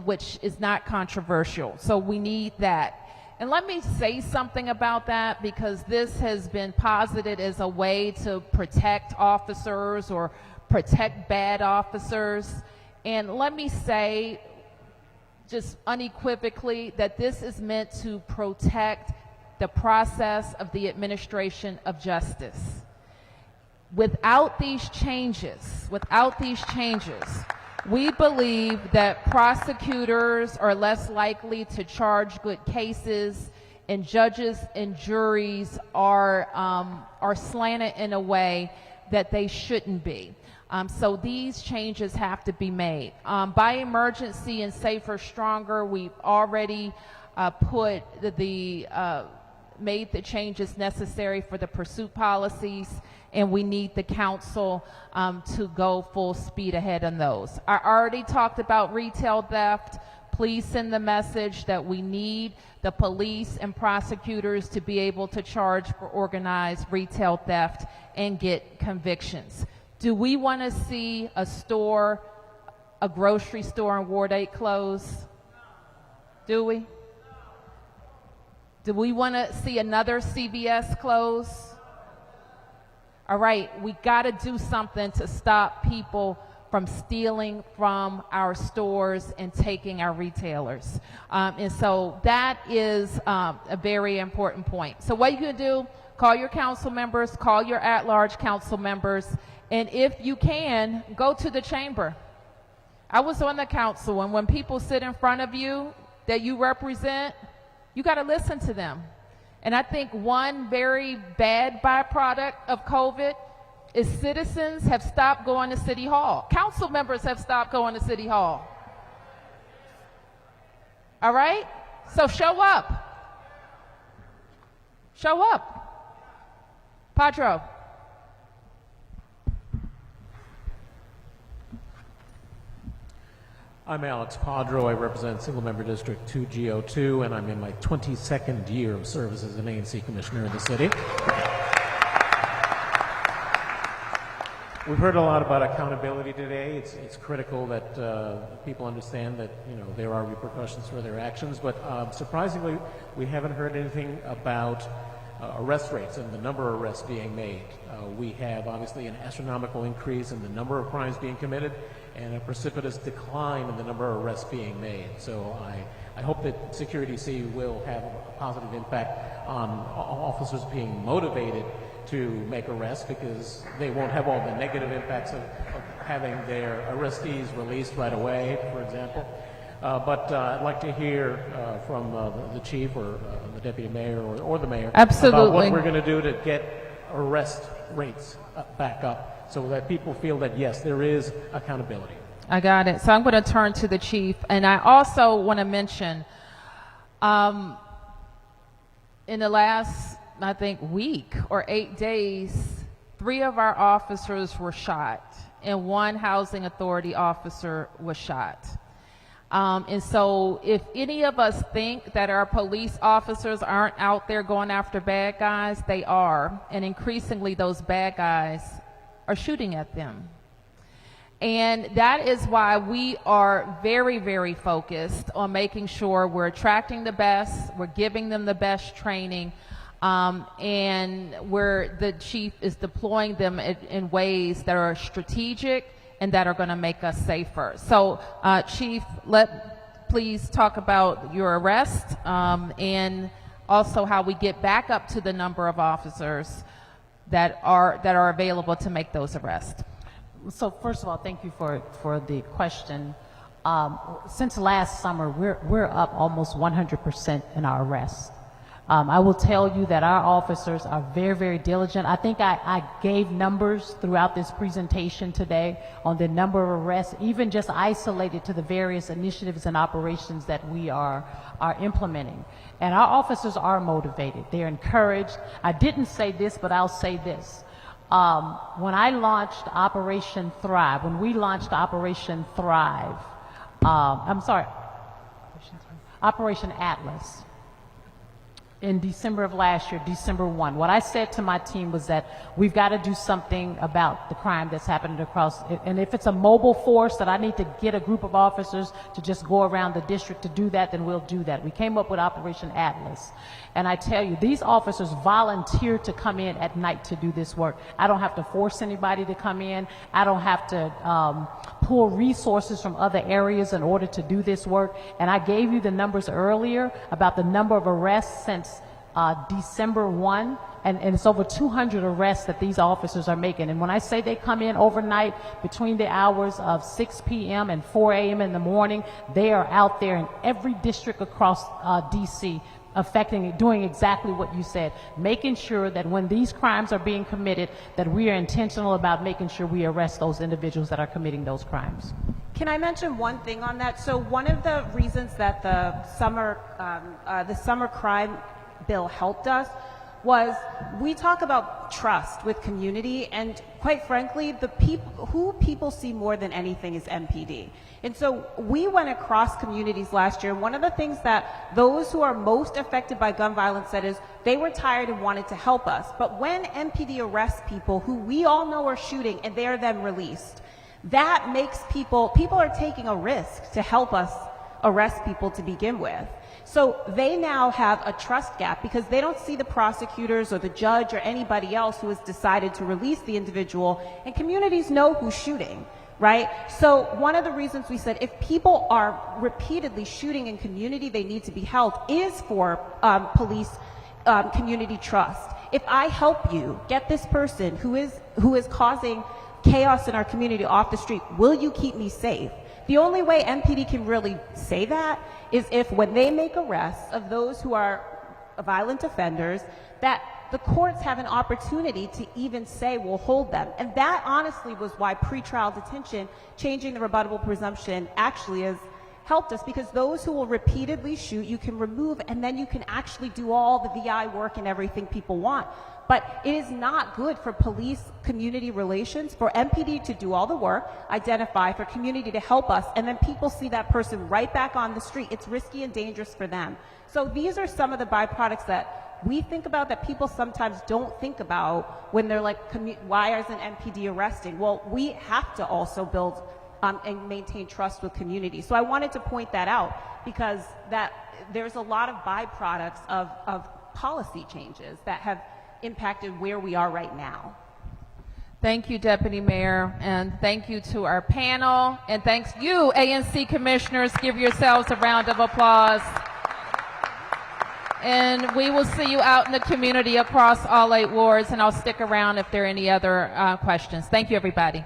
which is not controversial. So we need that. And let me say something about that, because this has been posited as a way to protect officers or protect bad officers. And let me say just unequivocally that this is meant to protect the process of the administration of justice. Without these changes, we believe that prosecutors are less likely to charge good cases, and judges and juries are slanted in a way that they shouldn't be. So these changes have to be made. By emergency and safer, stronger, we've already made the changes necessary for the pursuit policies, and we need the council to go full speed ahead on those. I already talked about retail theft. Please send the message that we need the police and prosecutors to be able to charge for organized retail theft and get convictions. Do we want to see a grocery store in Ward 8 close? Do we? Do we want to see another CVS close? All right, we got to do something to stop people from stealing from our stores and taking our retailers. And so that is a very important point. So what you can do, call your council members, call your at-large council members, and if you can, go to the chamber. I was on the council, and when people sit in front of you that you represent, you got to listen to them. And I think one very bad byproduct of COVID is citizens have stopped going to City Hall. Council members have stopped going to City Hall. All right? So show up. Show up. Padro. I'm Alex Padro. I represent Single Member District 2G02, and I'm in my 22nd year of service as an ANC commissioner in the city. We've heard a lot about accountability today. It's critical that people understand that there are repercussions for their actions, but surprisingly, we haven't heard anything about arrest rates and the number of arrests being made. We have obviously an astronomical increase in the number of crimes being committed and a precipitous decline in the number of arrests being made. So I hope that Security-C will have a positive impact on officers being motivated to make arrests, because they won't have all the negative impacts of having their arrestees released right away, for example. But I'd like to hear from the chief or the deputy mayor or the mayor about what we're going to do to get arrest rates back up so that people feel that, yes, there is accountability. I got it. So I'm going to turn to the chief. And I also want to mention, in the last, I think, week or 8 days, 3 of our officers were shot, and 1 housing authority officer was shot. And so if any of us think that our police officers aren't out there going after bad guys, they are. And increasingly, those bad guys are shooting at them. And that is why we are very, very focused on making sure we're attracting the best, we're giving them the best training, and where the chief is deploying them in ways that are strategic and that are going to make us safer. So, Chief, please talk about your arrest and also how we get back up to the number of officers that are available to make those arrests. So first of all, thank you for the question. Since last summer, we're up almost 100% in our arrests. I will tell you that our officers are very, very diligent. I think I gave numbers throughout this presentation today on the number of arrests, even just isolated to the various initiatives and operations that we are implementing. And our officers are motivated. They're encouraged. I didn't say this, but I'll say this. When we launched Operation Thrive, Operation Atlas. In December of last year, December 1. What I said to my team was that we've got to do something about the crime that's happening across, and if it's a mobile force that I need to get a group of officers to just go around the district to do that, then we'll do that. We came up with Operation Atlas. And I tell you, these officers volunteered to come in at night to do this work. I don't have to force anybody to come in. I don't have to pull resources from other areas in order to do this work. And I gave you the numbers earlier about the number of arrests since December 1, and it's over 200 arrests that these officers are making. And when I say they come in overnight between the hours of 6 p.m. and 4 a.m. in the morning, they are out there in every district across D.C. doing exactly what you said, making sure that when these crimes are being committed, that we are intentional about making sure we arrest those individuals that are committing those crimes. Can I mention one thing on that? So one of the reasons that the summer crime bill helped us was we talk about trust with community, and quite frankly, who people see more than anything is MPD. And so we went across communities last year, and one of the things that those who are most affected by gun violence said is they were tired and wanted to help us. But when MPD arrests people who we all know are shooting and they're then released, that makes people are taking a risk to help us arrest people to begin with. So they now have a trust gap because they don't see the prosecutors or the judge or anybody else who has decided to release the individual, and communities know who's shooting, right? So one of the reasons we said if people are repeatedly shooting in community, they need to be held is for police community trust. If I help you get this person who is causing chaos in our community off the street, will you keep me safe? The only way MPD can really say that is if when they make arrests of those who are violent offenders, that the courts have an opportunity to even say, we'll hold them. And that honestly was why pretrial detention, changing the rebuttable presumption, actually has helped us, because those who will repeatedly shoot, you can remove, and then you can actually do all the VI work and everything people want. But it is not good for police community relations for MPD to do all the work, identify, for community to help us, and then people see that person right back on the street. It's risky and dangerous for them. So these are some of the byproducts that we think about that people sometimes don't think about when they're like, why isn't MPD arresting? Well, we have to also build and maintain trust with community. So I wanted to point that out because there's a lot of byproducts of policy changes that have impacted where we are right now. Thank you, Deputy Mayor, and thank you to our panel, and thanks you, ANC commissioners. Give yourselves a round of applause. And we will see you out in the community across all 8 wards, and I'll stick around if there are any other questions. Thank you, everybody.